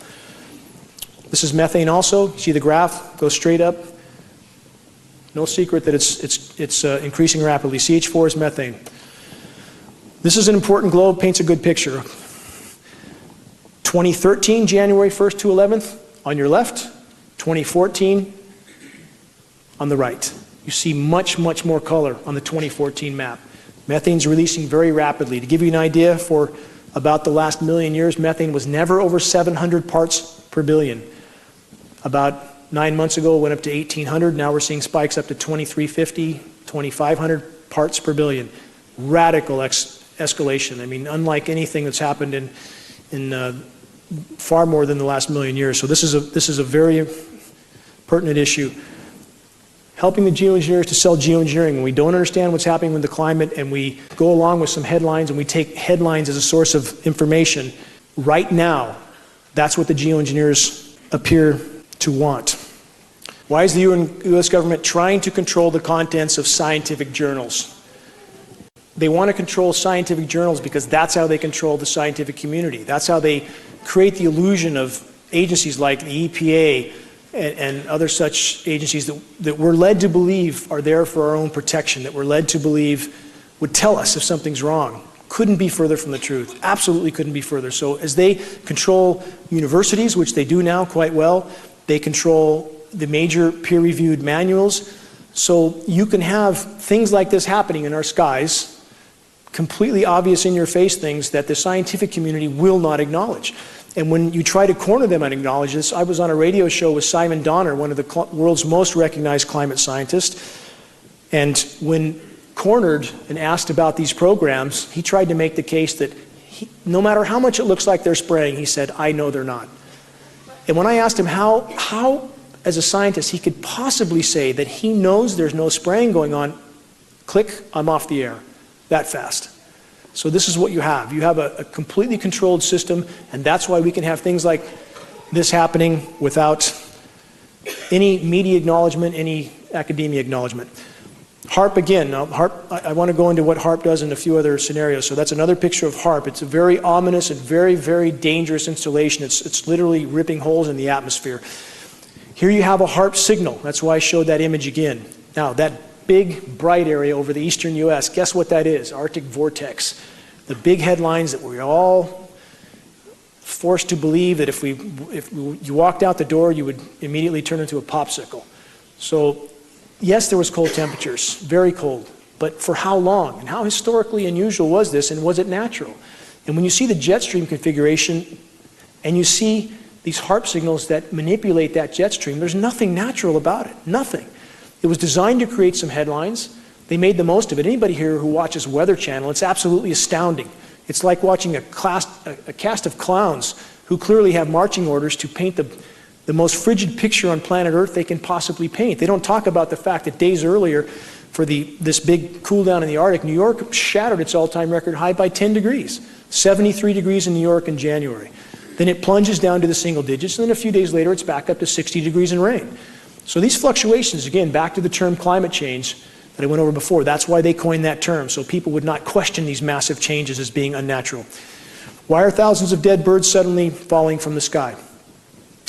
This is methane also. See the graph goes straight up. No secret that it's increasing rapidly. CH4 is methane. This is an important globe, paints a good picture. 2013, January 1st to 11th, on your left. 2014, on the right. You see much, much more color on the 2014 map. Methane's releasing very rapidly. To give you an idea, for about the last million years, methane was never over 700 parts per billion. About 9 months ago, it went up to 1,800. Now we're seeing spikes up to 2,350, 2,500 parts per billion. Radical escalation. I mean, unlike anything that's happened in far more than the last million years. So this is a very pertinent issue. Helping the geoengineers to sell geoengineering. When we don't understand what's happening with the climate and we go along with some headlines and we take headlines as a source of information, right now, that's what the geoengineers appear to want. Why is the U.S. government trying to control the contents of scientific journals? They want to control scientific journals because that's how they control the scientific community. That's how they create the illusion of agencies like the EPA and other such agencies that we're led to believe are there for our own protection, that we're led to believe would tell us if something's wrong. Couldn't be further from the truth. Absolutely couldn't be further. So as they control universities, which they do now quite well, they control the major peer-reviewed manuals. So you can have things like this happening in our skies, completely obvious in your face things that the scientific community will not acknowledge. And when you try to corner them and acknowledge this, I was on a radio show with Simon Donner, one of the world's most recognized climate scientists, and when cornered and asked about these programs, he tried to make the case that no matter how much it looks like they're spraying, he said, I know they're not. And when I asked him how as a scientist, he could possibly say that he knows there's no spraying going on, click, I'm off the air, that fast. So this is what you have. You have a completely controlled system, and that's why we can have things like this happening without any media acknowledgement, any academia acknowledgement. HAARP again. Now, HAARP, I want to go into what HAARP does in a few other scenarios. So that's another picture of HAARP. It's a very ominous and very, very dangerous installation. It's literally ripping holes in the atmosphere. Here you have a HARP signal. That's why I showed that image again. Now, that big, bright area over the eastern U.S., guess what that is? Arctic vortex. The big headlines that we're all forced to believe that if you walked out the door, you would immediately turn into a popsicle. So, yes, there was cold temperatures, very cold. But for how long? And how historically unusual was this, and was it natural? And when you see the jet stream configuration, and you see these HARP signals that manipulate that jet stream, there's nothing natural about it, nothing. It was designed to create some headlines. They made the most of it. Anybody here who watches Weather Channel, it's absolutely astounding. It's like watching a cast of clowns who clearly have marching orders to paint the most frigid picture on planet Earth they can possibly paint. They don't talk about the fact that days earlier, for this big cool down in the Arctic, New York shattered its all-time record high by 10 degrees, 73 degrees in New York in January. Then it plunges down to the single digits, and then a few days later it's back up to 60 degrees and rain. So these fluctuations, again, back to the term climate change that I went over before, that's why they coined that term, so people would not question these massive changes as being unnatural. Why are thousands of dead birds suddenly falling from the sky?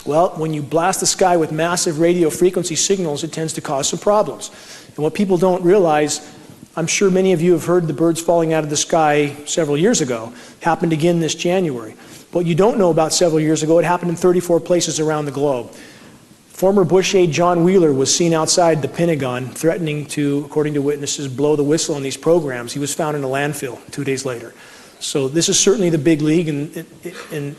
Well, when you blast the sky with massive radio frequency signals, it tends to cause some problems. And what people don't realize, I'm sure many of you have heard the birds falling out of the sky several years ago, happened again this January. What you don't know about several years ago, it happened in 34 places around the globe. Former Bush aide John Wheeler was seen outside the Pentagon threatening to, according to witnesses, blow the whistle on these programs. He was found in a landfill 2 days later. So this is certainly the big league, and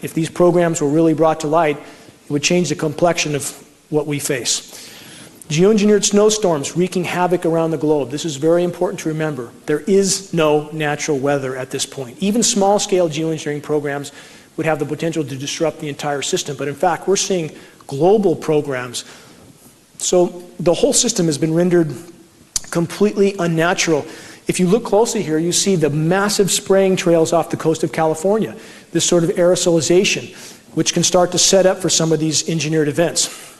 if these programs were really brought to light, it would change the complexion of what we face. Geoengineered snowstorms wreaking havoc around the globe. This is very important to remember. There is no natural weather at this point. Even small-scale geoengineering programs would have the potential to disrupt the entire system. But in fact, we're seeing global programs. So the whole system has been rendered completely unnatural. If you look closely here, you see the massive spraying trails off the coast of California, this sort of aerosolization, which can start to set up for some of these engineered events.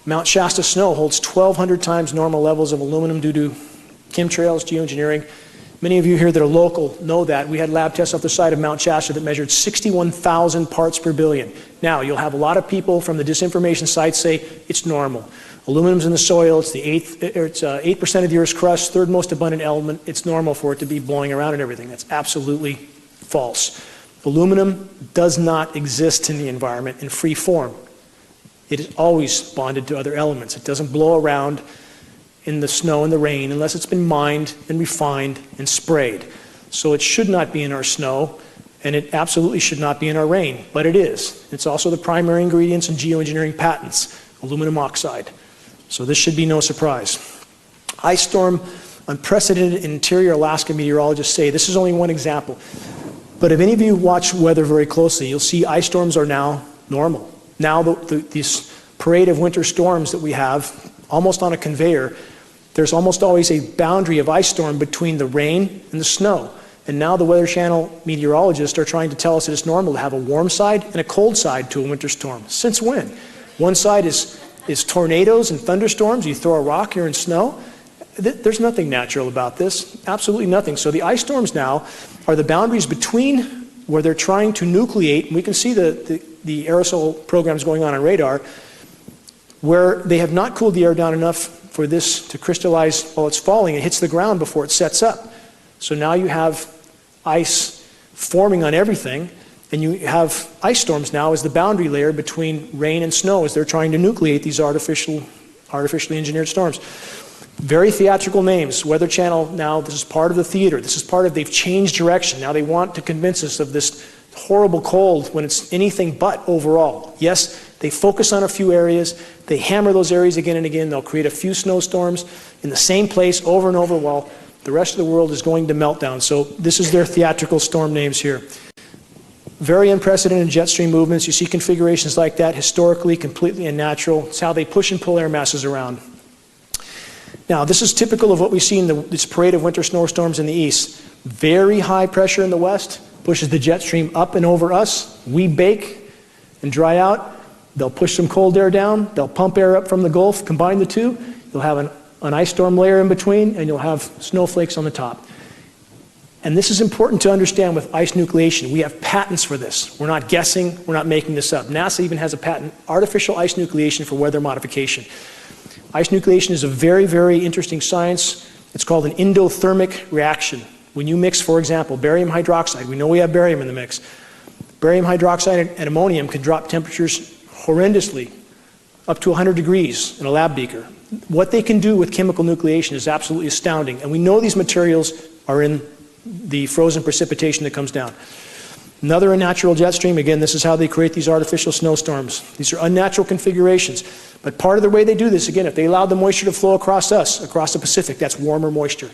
Mount Shasta snow holds 1,200 times normal levels of aluminum due to chemtrails, geoengineering. Many of you here that are local know that. We had lab tests off the side of Mount Shasta that measured 61,000 parts per billion. Now, you'll have a lot of people from the disinformation sites say it's normal. Aluminum's in the soil, it's 8% of the Earth's crust, third most abundant element. It's normal for it to be blowing around and everything. That's absolutely false. Aluminum does not exist in the environment in free form. It is always bonded to other elements. It doesn't blow around in the snow and the rain unless it's been mined and refined and sprayed. So it should not be in our snow, and it absolutely should not be in our rain, but it is. It's also the primary ingredients in geoengineering patents, aluminum oxide. So this should be no surprise. Ice storm, unprecedented interior Alaska meteorologists say, this is only one example, but if any of you watch weather very closely, you'll see ice storms are now normal. Now this parade of winter storms that we have, almost on a conveyor, there's almost always a boundary of ice storm between the rain and the snow. And now the Weather Channel meteorologists are trying to tell us that it's normal to have a warm side and a cold side to a winter storm. Since when? One side is tornadoes and thunderstorms. You throw a rock, you're in snow. There's nothing natural about this, absolutely nothing. So the ice storms now are the boundaries between where they're trying to nucleate, and we can see the aerosol programs going on radar, where they have not cooled the air down enough for this to crystallize while it's falling. It hits the ground before it sets up. So now you have ice forming on everything, and you have ice storms now as the boundary layer between rain and snow as they're trying to nucleate these artificially engineered storms. Very theatrical names. Weather Channel now, this is part of the theater. This is part of, they've changed direction. Now they want to convince us of this horrible cold when it's anything but overall. Yes, they focus on a few areas. They hammer those areas again and again. They'll create a few snowstorms in the same place over and over while the rest of the world is going to meltdown. So this is their theatrical storm names here. Very unprecedented jet stream movements. You see configurations like that historically, completely unnatural. It's how they push and pull air masses around. Now, this is typical of what we see in this parade of winter snowstorms in the east. Very high pressure in the west pushes the jet stream up and over us. We bake and dry out. They'll push some cold air down. They'll pump air up from the Gulf. Combine the two. You'll have an ice storm layer in between, and you'll have snowflakes on the top. And this is important to understand with ice nucleation. We have patents for this. We're not guessing, we're not making this up. NASA even has a patent, artificial ice nucleation for weather modification. Ice nucleation is a very, very interesting science. It's called an endothermic reaction. When you mix, for example, barium hydroxide, we know we have barium in the mix. Barium hydroxide and ammonium can drop temperatures horrendously, up to 100 degrees in a lab beaker. What they can do with chemical nucleation is absolutely astounding. And we know these materials are in the frozen precipitation that comes down. Another unnatural jet stream, again, this is how they create these artificial snowstorms. These are unnatural configurations. But part of the way they do this, again, if they allowed the moisture to flow across us, across the Pacific, that's warmer moisture.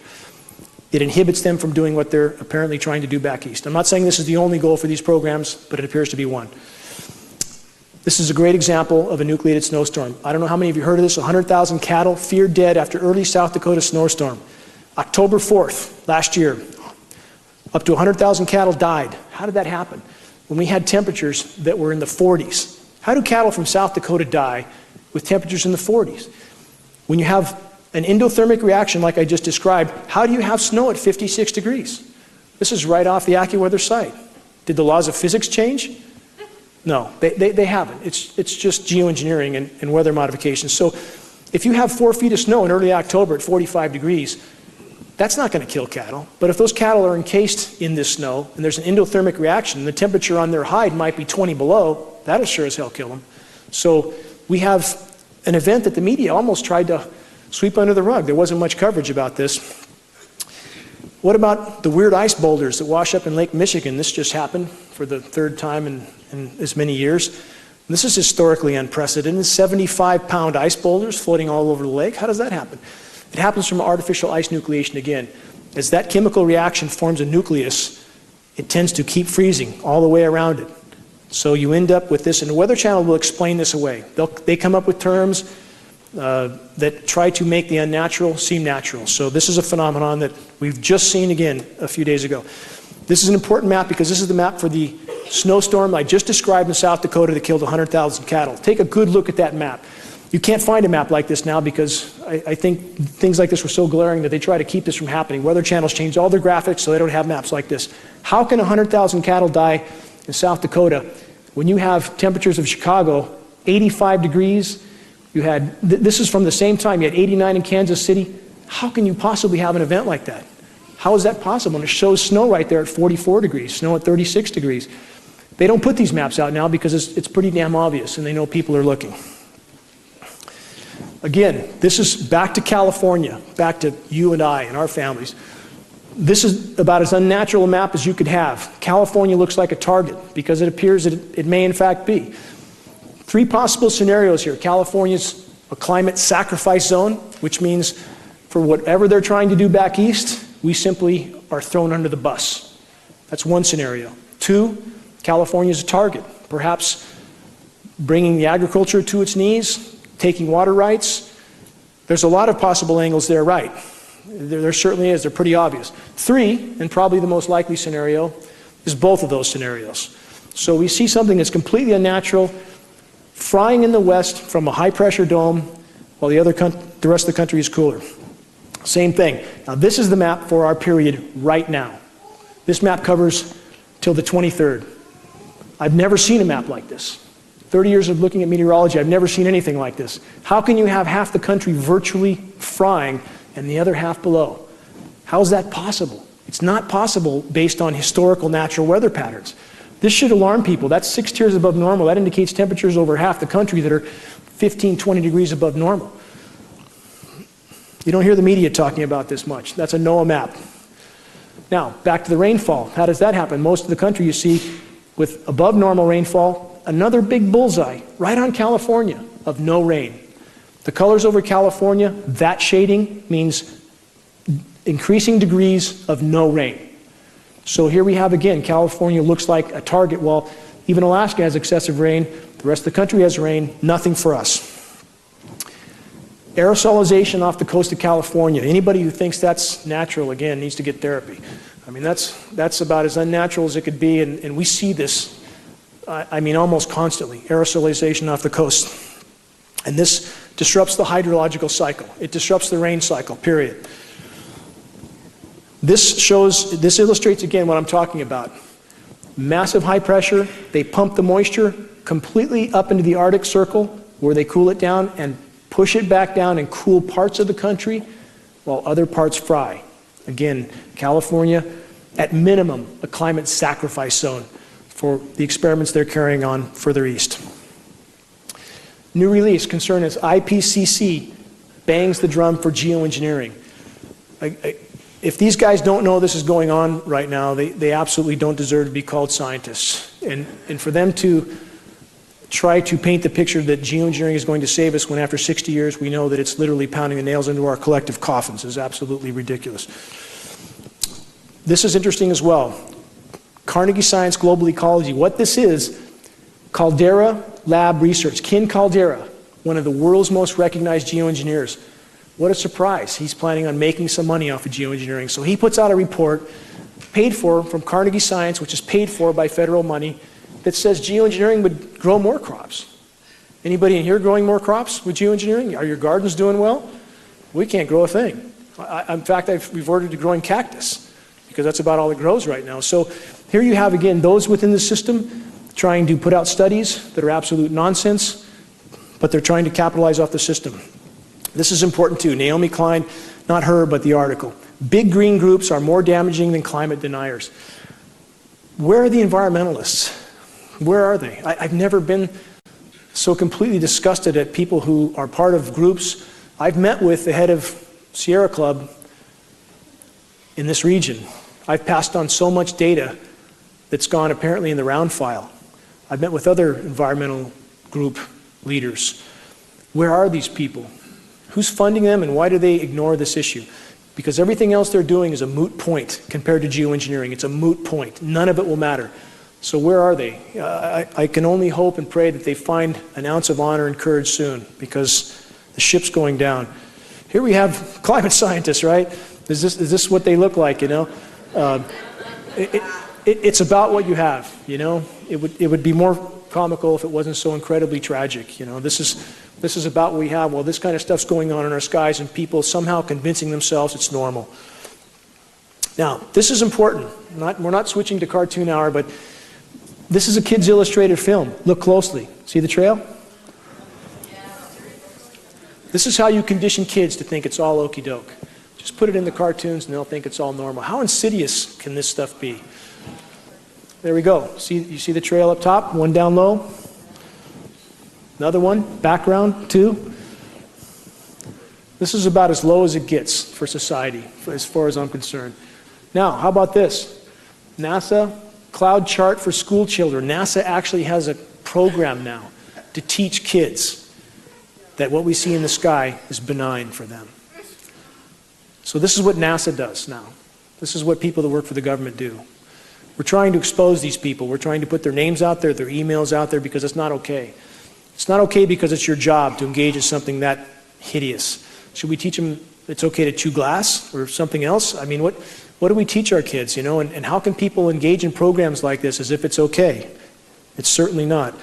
It inhibits them from doing what they're apparently trying to do back east. I'm not saying this is the only goal for these programs, but it appears to be one. This is a great example of a nucleated snowstorm. I don't know how many of you heard of this. 100,000 cattle feared dead after early South Dakota snowstorm. October 4th, last year, up to 100,000 cattle died. How did that happen? When we had temperatures that were in the 40s. How do cattle from South Dakota die with temperatures in the 40s? When you have an endothermic reaction like I just described, how do you have snow at 56 degrees? This is right off the AccuWeather site. Did the laws of physics change? No, they haven't. It's just geoengineering and weather modification. So if you have 4 feet of snow in early October at 45 degrees, that's not going to kill cattle. But if those cattle are encased in this snow and there's an endothermic reaction, the temperature on their hide might be 20 below, that'll sure as hell kill them. So we have an event that the media almost tried to sweep under the rug. There wasn't much coverage about this. What about the weird ice boulders that wash up in Lake Michigan? This just happened for the 3rd time in as many years. This is historically unprecedented. 75-pound ice boulders floating all over the lake. How does that happen? It happens from artificial ice nucleation again. As that chemical reaction forms a nucleus, it tends to keep freezing all the way around it. So you end up with this, and the Weather Channel will explain this away. They come up with terms that try to make the unnatural seem natural. So this is a phenomenon that we've just seen again a few days ago. This is an important map because this is the map for the snowstorm I just described in South Dakota that killed 100,000 cattle. Take a good look at that map. You can't find a map like this now because I think things like this were so glaring that they try to keep this from happening. Weather channels change all their graphics so they don't have maps like this. How can 100,000 cattle die in South Dakota when you have temperatures of Chicago, 85 degrees? You had, this is from the same time, you had 89 in Kansas City. How can you possibly have an event like that? How is that possible? And it shows snow right there at 44 degrees, snow at 36 degrees. They don't put these maps out now because it's pretty damn obvious and they know people are looking. Again, this is back to California, back to you and I and our families. This is about as unnatural a map as you could have. California looks like a target because it appears that it may in fact be. 3 possible scenarios here. California's a climate sacrifice zone, which means for whatever they're trying to do back east, we simply are thrown under the bus. That's one scenario. 2, California's a target, perhaps bringing the agriculture to its knees, taking water rights. There's a lot of possible angles there, right? There certainly is. They're pretty obvious. 3, and probably the most likely scenario, is both of those scenarios. So we see something that's completely unnatural, frying in the west from a high-pressure dome, while the rest of the country is cooler. Same thing. Now this is the map for our period right now. This map covers till the 23rd. I've never seen a map like this. 30 years of looking at meteorology, I've never seen anything like this. How can you have half the country virtually frying and the other half below? How is that possible? It's not possible based on historical natural weather patterns. This should alarm people. That's 6 tiers above normal. That indicates temperatures over half the country that are 15, 20 degrees above normal. You don't hear the media talking about this much. That's a NOAA map. Now, back to the rainfall. How does that happen? Most of the country you see with above normal rainfall, another big bullseye right on California of no rain. The colors over California, that shading means increasing degrees of no rain. So here we have again, California looks like a target. Well, even Alaska has excessive rain. The rest of the country has rain. Nothing for us. Aerosolization off the coast of California. Anybody who thinks that's natural, again, needs to get therapy. I mean, that's about as unnatural as it could be, and we see this, I mean, almost constantly. Aerosolization off the coast. And this disrupts the hydrological cycle. It disrupts the rain cycle, period. This illustrates again what I'm talking about. Massive high pressure, they pump the moisture completely up into the Arctic Circle where they cool it down and push it back down and cool parts of the country while other parts fry. Again, California, at minimum, a climate sacrifice zone for the experiments they're carrying on further east. New release concern is IPCC bangs the drum for geoengineering. If these guys don't know this is going on right now, they absolutely don't deserve to be called scientists. And for them to try to paint the picture that geoengineering is going to save us when after 60 years we know that it's literally pounding the nails into our collective coffins is absolutely ridiculous. This is interesting as well. Carnegie Science Global Ecology. What this is, Caldera Lab Research. Ken Caldera, one of the world's most recognized geoengineers. What a surprise. He's planning on making some money off of geoengineering. So he puts out a report paid for from Carnegie Science, which is paid for by federal money, that says geoengineering would grow more crops. Anybody in here growing more crops with geoengineering? Are your gardens doing well? We can't grow a thing. In fact, I've reverted to growing cactus because that's about all it grows right now. So here you have, again, those within the system trying to put out studies that are absolute nonsense, but they're trying to capitalize off the system. This is important too. Naomi Klein, not her, but the article. Big green groups are more damaging than climate deniers. Where are the environmentalists? Where are they? I've never been so completely disgusted at people who are part of groups. I've met with the head of Sierra Club in this region. I've passed on so much data that's gone apparently in the round file. I've met with other environmental group leaders. Where are these people? Who's funding them and why do they ignore this issue? Because everything else they're doing is a moot point compared to geoengineering. It's a moot point. None of it will matter. So where are they? I can only hope and pray that they find an ounce of honor and courage soon because the ship's going down. Here we have climate scientists, right? Is this what they look like, you know? It's about what you have, you know? It would be more comical if it wasn't so incredibly tragic, you know? This is about what we have. Well, this kind of stuff's going on in our skies and people somehow convincing themselves it's normal. Now, this is important. We're not switching to cartoon hour, but this is a kid's illustrated film. Look closely. See the trail? This is how you condition kids to think it's all okie doke. Just put it in the cartoons and they'll think it's all normal. How insidious can this stuff be? There we go. You see the trail up top? One down low. Another one, background, two. This is about as low as it gets for society, as far as I'm concerned. Now, how about this? NASA cloud chart for school children. NASA actually has a program now to teach kids that what we see in the sky is benign for them. So this is what NASA does now. This is what people that work for the government do. We're trying to expose these people. We're trying to put their names out there, their emails out there, because it's not okay. It's not okay because it's your job to engage in something that hideous. Should we teach them it's okay to chew glass or something else? I mean, what do we teach our kids, you know? And how can people engage in programs like this as if it's okay? It's certainly not.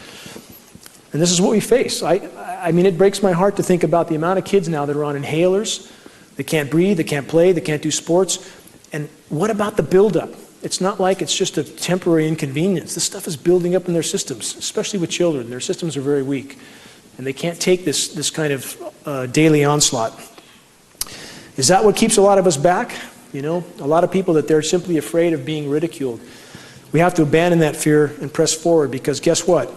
And this is what we face. I mean, it breaks my heart to think about the amount of kids now that are on inhalers. They can't breathe, they can't play, they can't do sports. And what about the buildup? It's not like it's just a temporary inconvenience. This stuff is building up in their systems, especially with children. Their systems are very weak, and they can't take this kind of daily onslaught. Is that what keeps a lot of us back? You know, a lot of people that they're simply afraid of being ridiculed. We have to abandon that fear and press forward because guess what?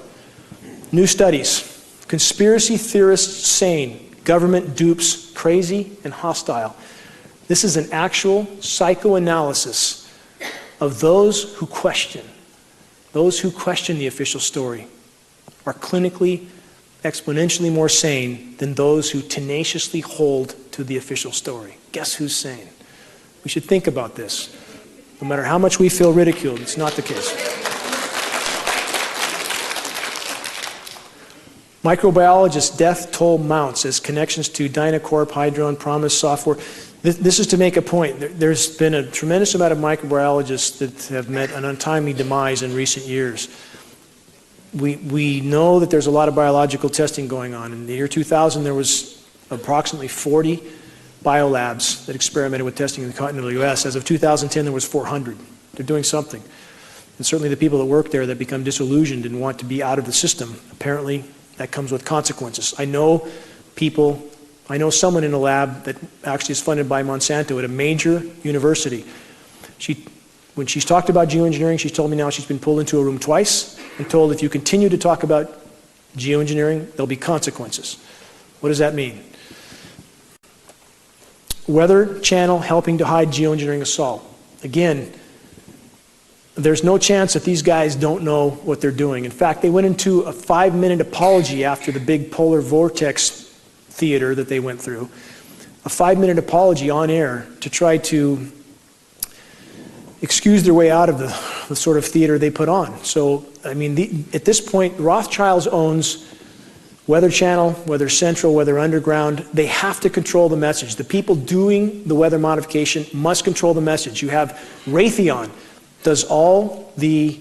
New studies. Conspiracy theorists sane. Government dupes crazy and hostile. This is an actual psychoanalysis of those who question the official story are clinically, exponentially more sane than those who tenaciously hold to the official story. Guess who's sane? We should think about this. No matter how much we feel ridiculed, it's not the case. Microbiologist death toll mounts as connections to Dynacorp, Hydron, Promise software. This is to make a point. There's been a tremendous amount of microbiologists that have met an untimely demise in recent years. We know that there's a lot of biological testing going on. In the year 2000, there was approximately 40 biolabs that experimented with testing in the continental US. As of 2010, there was 400. They're doing something. And certainly the people that work there that become disillusioned and want to be out of the system, apparently that comes with consequences. I know someone in a lab that actually is funded by Monsanto at a major university. When she's talked about geoengineering, she's told me now she's been pulled into a room twice and told if you continue to talk about geoengineering, there'll be consequences. What does that mean? Weather Channel helping to hide geoengineering assault. Again, there's no chance that these guys don't know what they're doing. In fact, they went into a 5-minute apology after the big polar vortex theater that they went through. A 5-minute apology on air to try to excuse their way out of the sort of theater they put on. So, I mean, at this point, Rothschilds owns Weather Channel, Weather Central, Weather Underground. They have to control the message. The people doing the weather modification must control the message. You have Raytheon does all the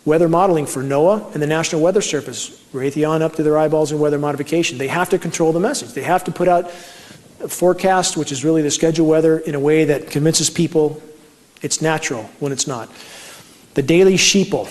weather modeling for NOAA and the National Weather Service. Raytheon up to their eyeballs in weather modification. They have to control the message. They have to put out a forecast, which is really the scheduled weather, in a way that convinces people it's natural when it's not. The Daily Sheeple.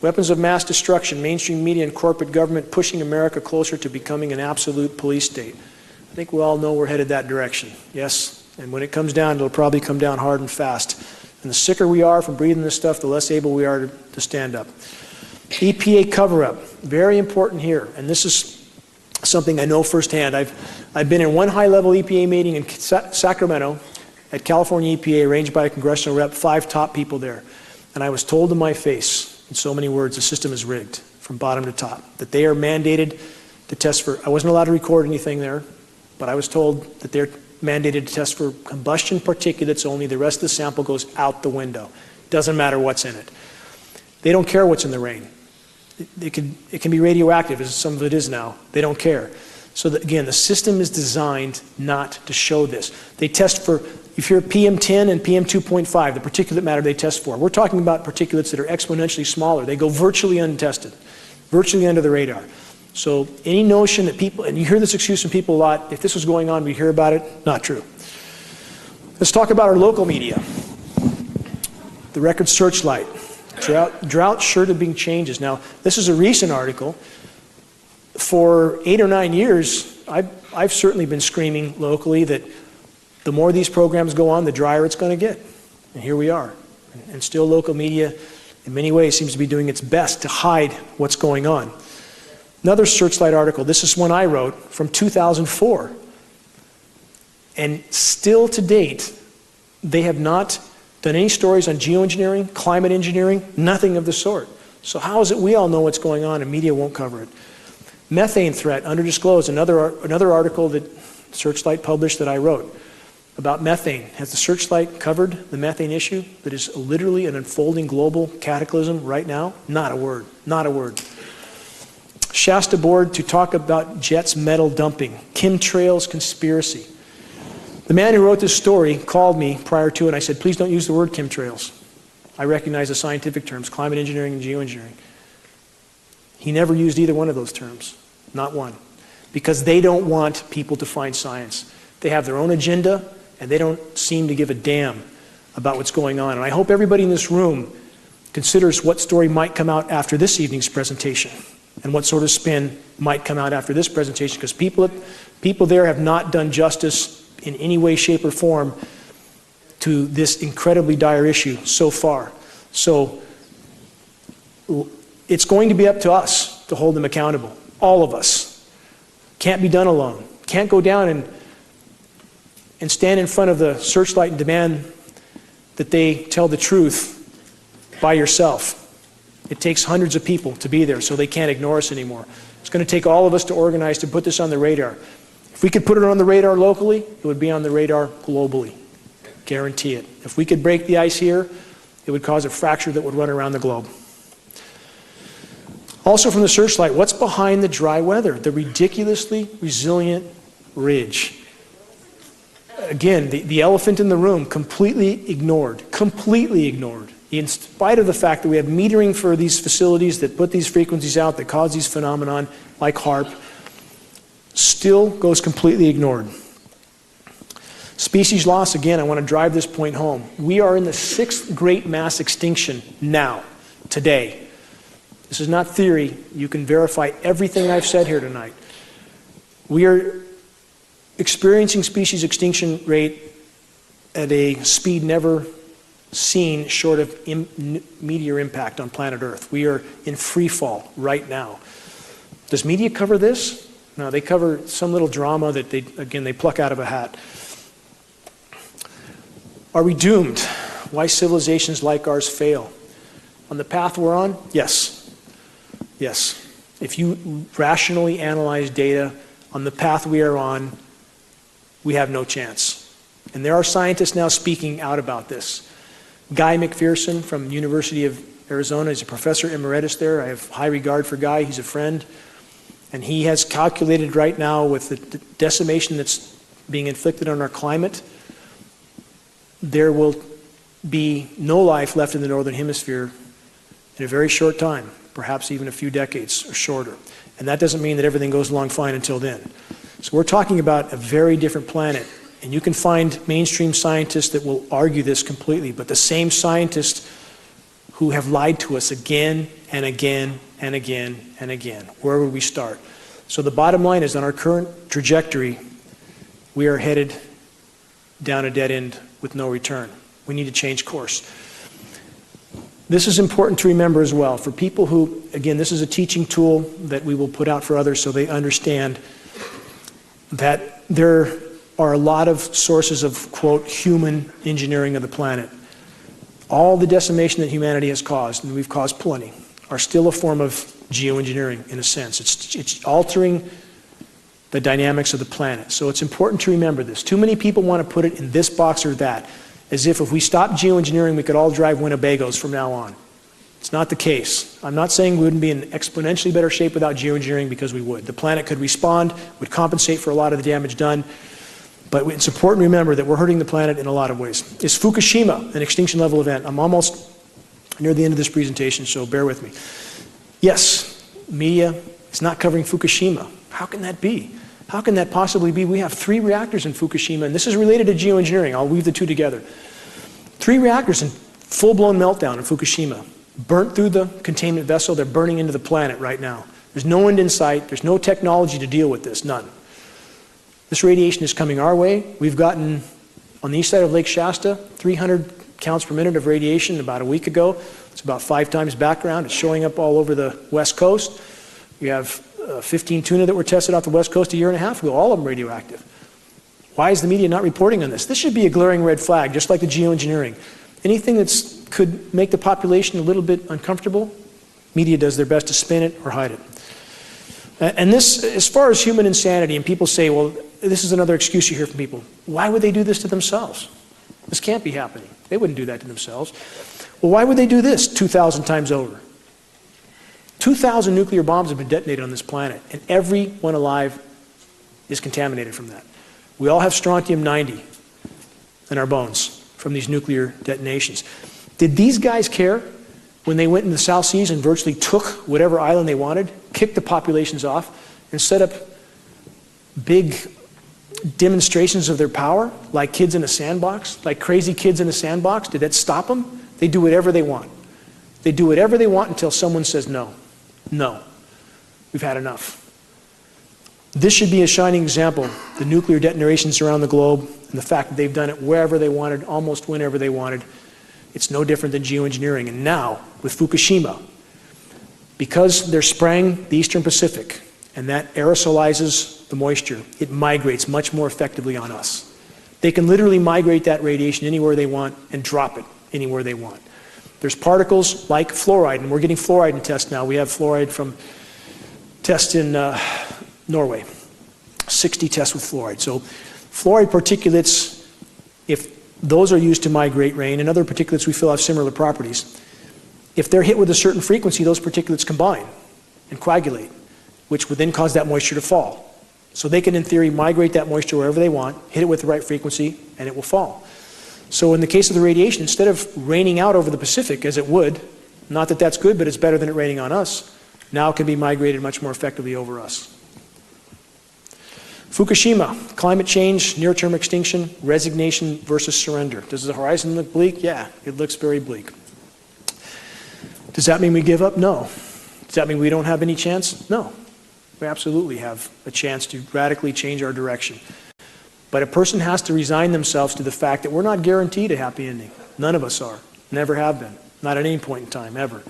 Weapons of mass destruction, mainstream media and corporate government pushing America closer to becoming an absolute police state. I think we all know we're headed that direction. Yes, and when it comes down, it'll probably come down hard and fast. And the sicker we are from breathing this stuff, the less able we are to stand up. EPA cover-up, very important here. And this is something I know firsthand. I've been in one high-level EPA meeting in Sacramento at California EPA, arranged by a congressional rep, 5 top people there. And I was told to my face, in so many words, the system is rigged from bottom to top, that they are mandated to test for, I wasn't allowed to record anything there, but I was told that they're mandated to test for combustion particulates only. The rest of the sample goes out the window. Doesn't matter what's in it. They don't care what's in the rain. It can be radioactive, as some of it is now. They don't care. So that, again, the system is designed not to show this. They test for, if you're PM10 and PM2.5, the particulate matter they test for. We're talking about particulates that are exponentially smaller. They go virtually untested, virtually under the radar. So any notion that people, and you hear this excuse from people a lot, if this was going on, we'd hear about it. Not true. Let's talk about our local media. The Record Searchlight. Drought sure to bring changes. Now, this is a recent article. For 8 or 9 years, I've certainly been screaming locally that the more these programs go on, the drier it's going to get. And here we are. And still local media, in many ways, seems to be doing its best to hide what's going on. Another Searchlight article, this is one I wrote from 2004. And still to date, they have not done any stories on geoengineering, climate engineering, nothing of the sort. So how is it we all know what's going on and media won't cover it? Methane threat, underdisclosed, another article that Searchlight published that I wrote about methane. Has the Searchlight covered the methane issue that is literally an unfolding global cataclysm right now? Not a word, not a word. Shasta board to talk about Jet's metal dumping, chemtrails conspiracy. The man who wrote this story called me prior to, and I said, please don't use the word chemtrails. I recognize the scientific terms, climate engineering and geoengineering. He never used either one of those terms, not one, because they don't want people to find science. They have their own agenda, and they don't seem to give a damn about what's going on. And I hope everybody in this room considers what story might come out after this evening's presentation, and what sort of spin might come out after this presentation, because people there have not done justice in any way, shape, or form to this incredibly dire issue so far. So it's going to be up to us to hold them accountable, all of us. Can't be done alone. Can't go down and stand in front of the Searchlight and demand that they tell the truth by yourself. It takes hundreds of people to be there, so they can't ignore us anymore. It's going to take all of us to organize to put this on the radar. If we could put it on the radar locally, it would be on the radar globally. Guarantee it. If we could break the ice here, it would cause a fracture that would run around the globe. Also from the Searchlight, what's behind the dry weather? The ridiculously resilient ridge. Again, the elephant in the room, completely ignored. Completely ignored. In spite of the fact that we have metering for these facilities that put these frequencies out, that cause these phenomenon like HARP, still goes completely ignored. Species loss, again, I want to drive this point home. We are in the 6th great mass extinction now, today. This is not theory. You can verify everything I've said here tonight. We are experiencing species extinction rate at a speed never seen short of meteor impact on planet Earth. We are in free fall right now. Does media cover this? No, they cover some little drama that they pluck out of a hat. Are we doomed? Why civilizations like ours fail? On the path we're on? Yes. Yes. If you rationally analyze data on the path we are on, we have no chance. And there are scientists now speaking out about this. Guy McPherson from University of Arizona is a professor emeritus there. I have high regard for Guy. He's a friend. And he has calculated right now with the decimation that's being inflicted on our climate, there will be no life left in the Northern Hemisphere in a very short time, perhaps even a few decades or shorter. And that doesn't mean that everything goes along fine until then. So we're talking about a very different planet. And you can find mainstream scientists that will argue this completely, but the same scientists who have lied to us again and again and again and again. Where would we start? So the bottom line is, on our current trajectory, we are headed down a dead end with no return. We need to change course. This is important to remember as well. For people who, again, this is a teaching tool that we will put out for others so they understand that there are a lot of sources of, quote, human engineering of the planet. All the decimation that humanity has caused, and we've caused plenty, are still a form of geoengineering in a sense. It's altering the dynamics of the planet. So it's important to remember this. Too many people want to put it in this box or that, as if we stopped geoengineering, we could all drive Winnebagos from now on. It's not the case. I'm not saying we wouldn't be in exponentially better shape without geoengineering, because we would. The planet could respond, would compensate for a lot of the damage done. But it's important to remember that we're hurting the planet in a lot of ways. Is Fukushima an extinction level event? I'm almost near the end of this presentation, so bear with me. Yes, media is not covering Fukushima. How can that be? How can that possibly be? We have 3 reactors in Fukushima, and this is related to geoengineering. I'll weave the two together. 3 reactors in full-blown meltdown in Fukushima. Burnt through the containment vessel. They're burning into the planet right now. There's no end in sight. There's no technology to deal with this, none. This radiation is coming our way. We've gotten, on the east side of Lake Shasta, 300 counts per minute of radiation about a week ago. It's about 5 times background. It's showing up all over the West Coast. We have 15 tuna that were tested off the West Coast a year and a half ago, all of them radioactive. Why is the media not reporting on this? This should be a glaring red flag, just like the geoengineering. Anything that could make the population a little bit uncomfortable, media does their best to spin it or hide it. And this, as far as human insanity, and people say, well, this is another excuse you hear from people. Why would they do this to themselves? This can't be happening. They wouldn't do that to themselves. Well, why would they do this 2,000 times over? 2,000 nuclear bombs have been detonated on this planet, and everyone alive is contaminated from that. We all have strontium-90 in our bones from these nuclear detonations. Did these guys care when they went in the South Seas and virtually took whatever island they wanted, kicked the populations off, and set up big demonstrations of their power, like kids in a sandbox, like crazy kids in a sandbox? Did that stop them? They do whatever they want. They do whatever they want until someone says no. No. We've had enough. This should be a shining example. The nuclear detonations around the globe, and the fact that they've done it wherever they wanted, almost whenever they wanted. It's no different than geoengineering. And now, with Fukushima, because they're spraying the Eastern Pacific, and that aerosolizes the moisture, it migrates much more effectively on us. They can literally migrate that radiation anywhere they want and drop it anywhere they want. There's particles like fluoride, and we're getting fluoride in tests now. We have fluoride from tests in Norway, 60 tests with fluoride. So fluoride particulates, if those are used to migrate rain, and other particulates we feel have similar properties, if they're hit with a certain frequency, those particulates combine and coagulate, which would then cause that moisture to fall. So they can, in theory, migrate that moisture wherever they want, hit it with the right frequency, and it will fall. So in the case of the radiation, instead of raining out over the Pacific, as it would, not that that's good, but it's better than it raining on us, now it can be migrated much more effectively over us. Fukushima, climate change, near-term extinction, resignation versus surrender. Does the horizon look bleak? Yeah, it looks very bleak. Does that mean we give up? No. Does that mean we don't have any chance? No. We absolutely have a chance to radically change our direction. But a person has to resign themselves to the fact that we're not guaranteed a happy ending. None of us are. Never have been. Not at any point in time, ever.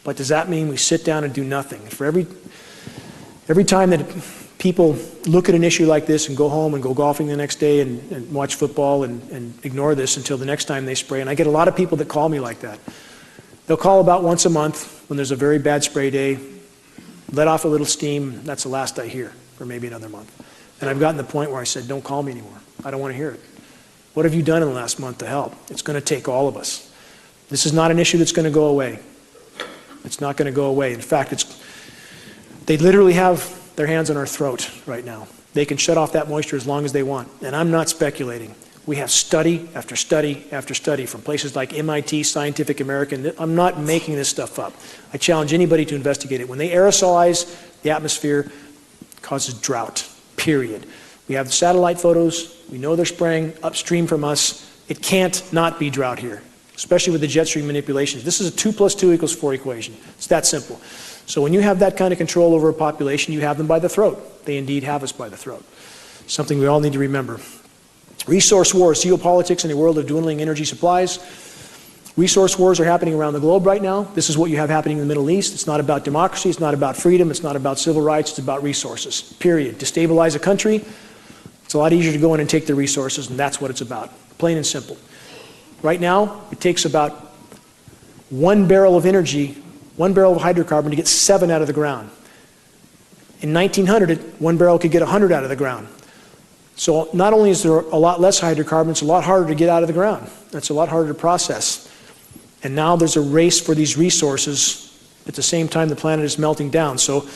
But does that mean we sit down and do nothing? For every time that people look at an issue like this and go home and go golfing the next day and watch football and ignore this until the next time they spray, and I get a lot of people that call me like that. They'll call about once a month when there's a very bad spray day, let off a little steam, that's the last I hear for maybe another month. And I've gotten to the point where I said, don't call me anymore. I don't want to hear it. What have you done in the last month to help? It's going to take all of us. This is not an issue that's going to go away. It's not going to go away. In fact, they literally have their hands on our throat right now. They can shut off that moisture as long as they want. And I'm not speculating. We have study after study after study from places like MIT, Scientific American. I'm not making this stuff up. I challenge anybody to investigate it. When they aerosolize the atmosphere, it causes drought, period. We have the satellite photos. We know they're spraying upstream from us. It can't not be drought here, especially with the jet stream manipulations. This is a 2 + 2 = 4 equation. It's that simple. So when you have that kind of control over a population, you have them by the throat. They indeed have us by the throat. Something we all need to remember. Resource wars, geopolitics in a world of dwindling energy supplies. Resource wars are happening around the globe right now. This is what you have happening in the Middle East. It's not about democracy. It's not about freedom. It's not about civil rights. It's about resources, period. Destabilize a country, it's a lot easier to go in and take the resources, and that's what it's about, plain and simple. Right now, it takes about 1 barrel of energy, 1 barrel of hydrocarbon to get 7 out of the ground. In 1900, 1 barrel could get 100 out of the ground. So not only is there a lot less hydrocarbons, it's a lot harder to get out of the ground. It's a lot harder to process. And now there's a race for these resources at the same time the planet is melting down. So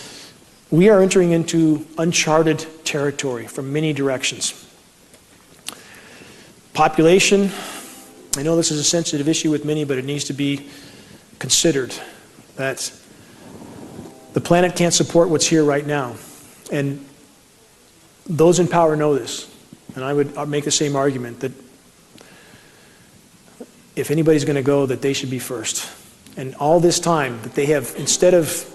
we are entering into uncharted territory from many directions. Population, I know this is a sensitive issue with many, but it needs to be considered that the planet can't support what's here right now. And those in power know this. And I would make the same argument that if anybody's going to go, that they should be first. And all this time that they have, instead of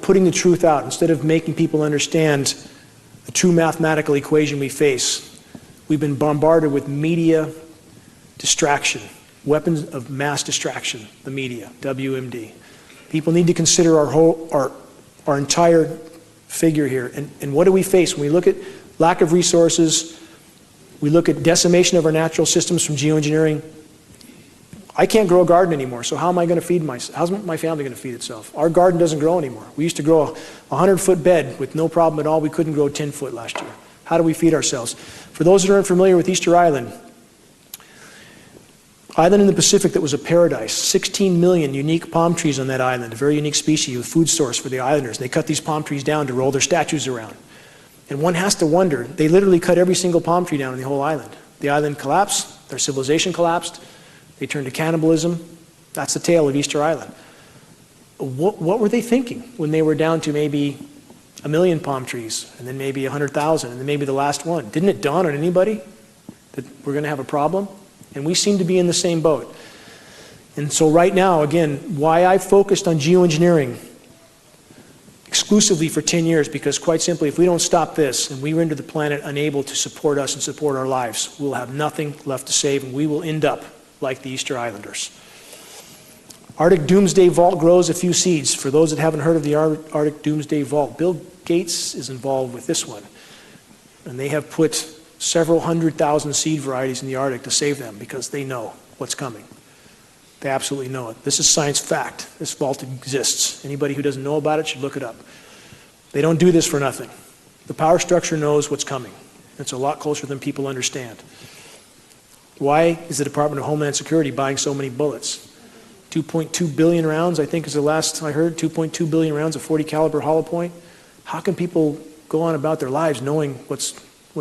putting the truth out, instead of making people understand the true mathematical equation we face, we've been bombarded with media distraction, weapons of mass distraction, the media, WMD. People need to consider our entire figure here. And what do we face when we look at lack of resources? We look at decimation of our natural systems from geoengineering. I can't grow a garden anymore, so how am I going to feed myself? How's my family going to feed itself? Our garden doesn't grow anymore. We used to grow a 100-foot bed with no problem at all. We couldn't grow 10 foot last year. How do we feed ourselves? For those that aren't familiar with Easter Island in the Pacific that was a paradise, 16 million unique palm trees on that island, a very unique species, a food source for the islanders. And they cut these palm trees down to roll their statues around. And one has to wonder, they literally cut every single palm tree down on the whole island. The island collapsed, their civilization collapsed, they turned to cannibalism. That's the tale of Easter Island. What were they thinking when they were down to maybe 1 million palm trees, and then maybe 100,000, and then maybe the last one? Didn't it dawn on anybody that we're going to have a problem? And we seem to be in the same boat. And so right now, again, why I focused on geoengineering exclusively for 10 years, because quite simply, if we don't stop this and we render the planet unable to support us and support our lives, we'll have nothing left to save, and we will end up like the Easter Islanders. Arctic Doomsday Vault grows a few seeds. For those that haven't heard of the Arctic Doomsday Vault, Bill Gates is involved with this one. And they have put several 100,000 seed varieties in the Arctic to save them because they know what's coming. They absolutely know it. This is science fact. This vault exists. Anybody who doesn't know about it should look it up. They don't do this for nothing. The power structure knows what's coming. It's a lot closer than people understand. Why is the Department of Homeland Security buying so many bullets? 2.2 billion rounds, I think is the last I heard, 2.2 billion rounds of 40 caliber hollow point. How can people go on about their lives knowing what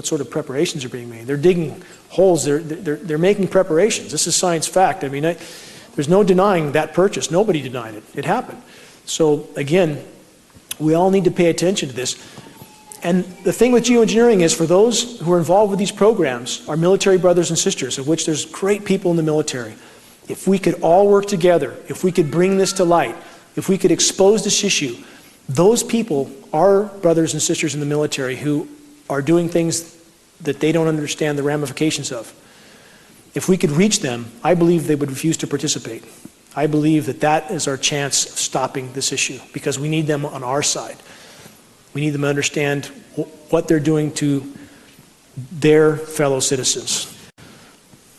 sort of preparations are being made? They're digging holes, they're making preparations. This is science fact. I mean, there's no denying that purchase. Nobody denied it. It happened. So again, we all need to pay attention to this. And the thing with geoengineering is, for those who are involved with these programs, our military brothers and sisters, of which there's great people in the military, if we could all work together, if we could bring this to light, if we could expose this issue, those people are brothers and sisters in the military who are doing things that they don't understand the ramifications of. If we could reach them, I believe they would refuse to participate. I believe that that is our chance of stopping this issue, because we need them on our side. We need them to understand what they're doing to their fellow citizens.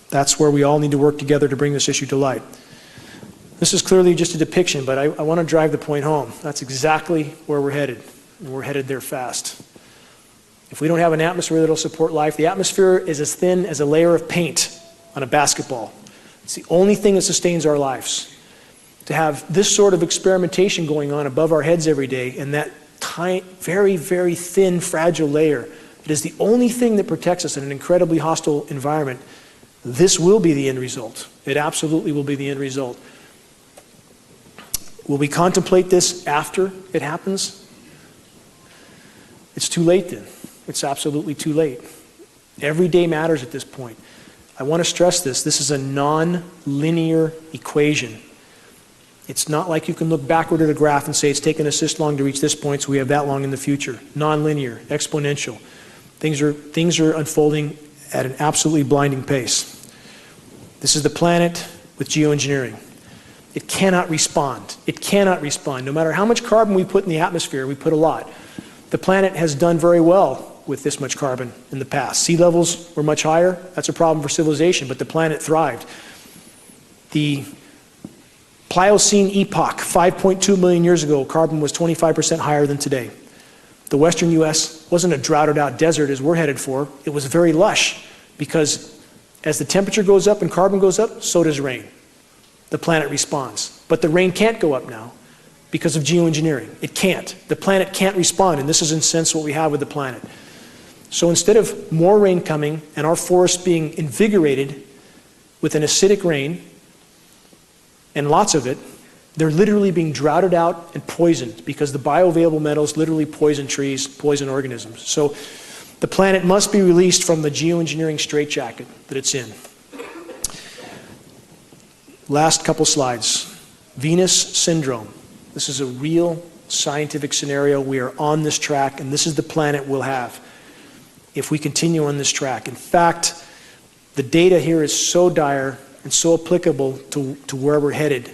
That's where we all need to work together to bring this issue to light. This is clearly just a depiction, but I want to drive the point home. That's exactly where we're headed, and we're headed there fast. If we don't have an atmosphere that will support life, the atmosphere is as thin as a layer of paint on a basketball. It's the only thing that sustains our lives. To have this sort of experimentation going on above our heads every day, and that tiny, very, very thin, fragile layer, it is the only thing that protects us in an incredibly hostile environment. This will be the end result. It absolutely will be the end result. Will we contemplate this after it happens? It's too late then. It's absolutely too late. Every day matters at this point. I want to stress this. This is a non-linear equation. It's not like you can look backward at a graph and say it's taken us this long to reach this point, so we have that long in the future. Non-linear, exponential. Things are unfolding at an absolutely blinding pace. This is the planet with geoengineering. It cannot respond. It cannot respond. No matter how much carbon we put in the atmosphere, we put a lot. The planet has done very well with this much carbon in the past. Sea levels were much higher. That's a problem for civilization, but the planet thrived. The Pliocene epoch, 5.2 million years ago, carbon was 25% higher than today. The western U.S. wasn't a droughted out desert as we're headed for. It was very lush, because as the temperature goes up and carbon goes up, so does rain. The planet responds. But the rain can't go up now because of geoengineering. It can't. The planet can't respond, and this is in a sense what we have with the planet. So instead of more rain coming and our forests being invigorated with an acidic rain, and lots of it, they're literally being droughted out and poisoned, because the bioavailable metals literally poison trees, poison organisms. So the planet must be released from the geoengineering straitjacket that it's in. Last couple slides. Venus syndrome. This is a real scientific scenario. We are on this track, and this is the planet we'll have if we continue on this track. In fact, the data here is so dire and so applicable to where we're headed.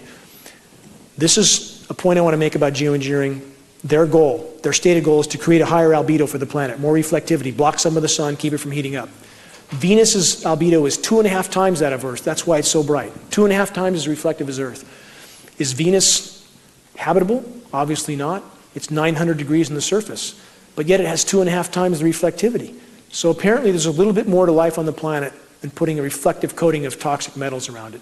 This is a point I want to make about geoengineering. Their goal, their stated goal, is to create a higher albedo for the planet, more reflectivity, block some of the sun, keep it from heating up. Venus's albedo is 2.5 times that of Earth. That's why it's so bright. 2.5 times as reflective as Earth. Is Venus habitable? Obviously not. It's 900 degrees on the surface, but yet it has 2.5 times the reflectivity. So apparently there's a little bit more to life on the planet than putting a reflective coating of toxic metals around it.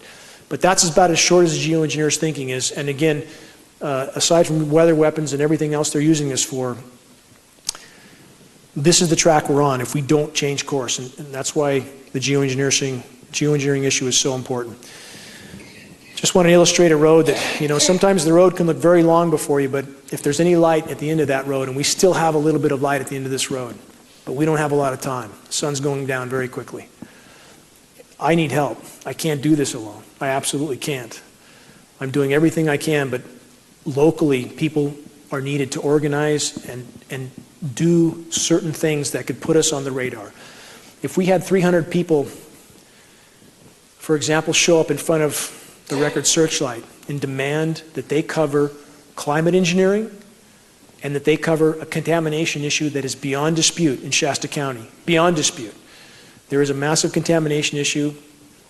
But that's about as short as the geoengineers' thinking is. And again, aside from weather weapons and everything else they're using this for, this is the track we're on if we don't change course. And that's why the geoengineering issue is so important. Just want to illustrate a road that, sometimes the road can look very long before you, but if there's any light at the end of that road, and we still have a little bit of light at the end of this road, but we don't have a lot of time. The sun's going down very quickly. I need help. I can't do this alone. I absolutely can't. I'm doing everything I can, but locally, people are needed to organize and do certain things that could put us on the radar. If we had 300 people, for example, show up in front of the Record Searchlight and demand that they cover climate engineering and that they cover a contamination issue that is beyond dispute in Shasta County, beyond dispute. There is a massive contamination issue.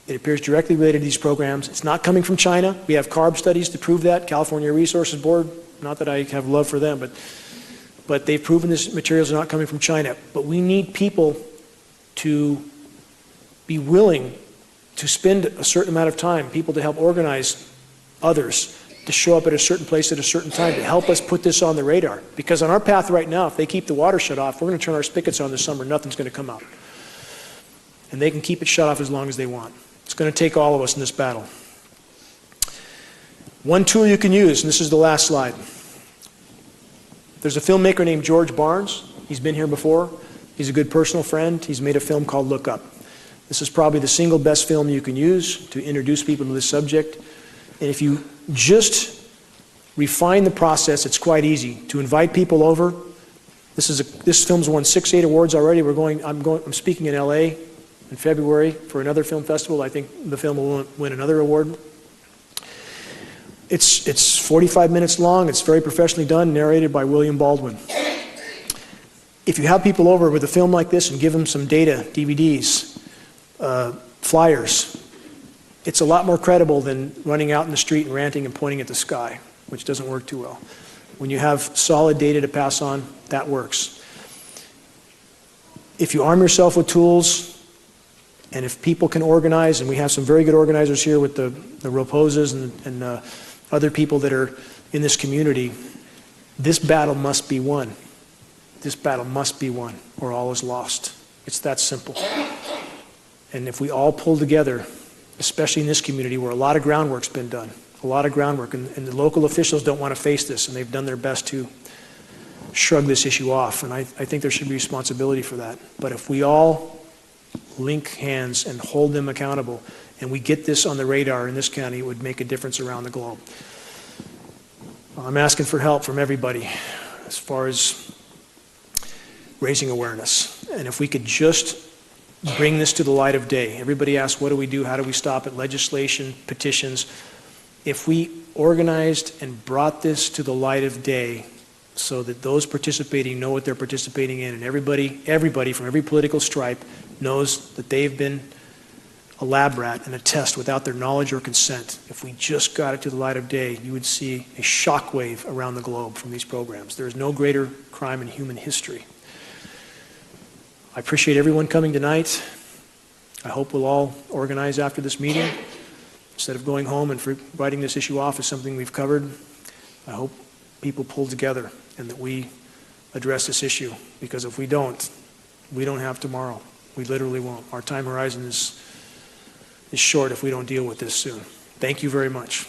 It appears directly related to these programs. It's not coming from China. We have CARB studies to prove that. California Resources Board, not that I have love for them, but they've proven these materials are not coming from China. But we need people to be willing to spend a certain amount of time, people to help organize others to show up at a certain place at a certain time to help us put this on the radar. Because on our path right now, if they keep the water shut off, we're going to turn our spigots on this summer, nothing's going to come out. And they can keep it shut off as long as they want. It's going to take all of us in this battle. One tool you can use, and this is the last slide. There's a filmmaker named George Barnes. He's been here before. He's a good personal friend. He's made a film called Look Up. This is probably the single best film you can use to introduce people to this subject. And if you just refine the process, it's quite easy to invite people over. This film's won 6, 8 awards already. I'm speaking in LA in February for another film festival. I think the film will win another award. It's 45 minutes long. It's very professionally done, narrated by William Baldwin. If you have people over with a film like this and give them some data, DVDs, flyers, it's a lot more credible than running out in the street and ranting and pointing at the sky, which doesn't work too well. When you have solid data to pass on, that works. If you arm yourself with tools, and if people can organize, and we have some very good organizers here with the Roposes and other people that are in this community, this battle must be won. This battle must be won, or all is lost. It's that simple. And if we all pull together, especially in this community where a lot of groundwork's been done, a lot of groundwork, and the local officials don't want to face this, and they've done their best to shrug this issue off, and I think there should be responsibility for that. But if we all link hands and hold them accountable, and we get this on the radar in this county, it would make a difference around the globe. I'm asking for help from everybody as far as raising awareness. And if we could just bring this to the light of day. Everybody asks, what do we do? How do we stop it? Legislation, petitions. If we organized and brought this to the light of day so that those participating know what they're participating in, and everybody from every political stripe knows that they've been a lab rat and a test without their knowledge or consent, if we just got it to the light of day, you would see a shockwave around the globe from these programs. There is no greater crime in human history. I appreciate everyone coming tonight. I hope we'll all organize after this meeting. Instead of going home and writing this issue off as something we've covered, I hope people pull together and that we address this issue. Because if we don't have tomorrow. We literally won't. Our time horizon is short if we don't deal with this soon. Thank you very much.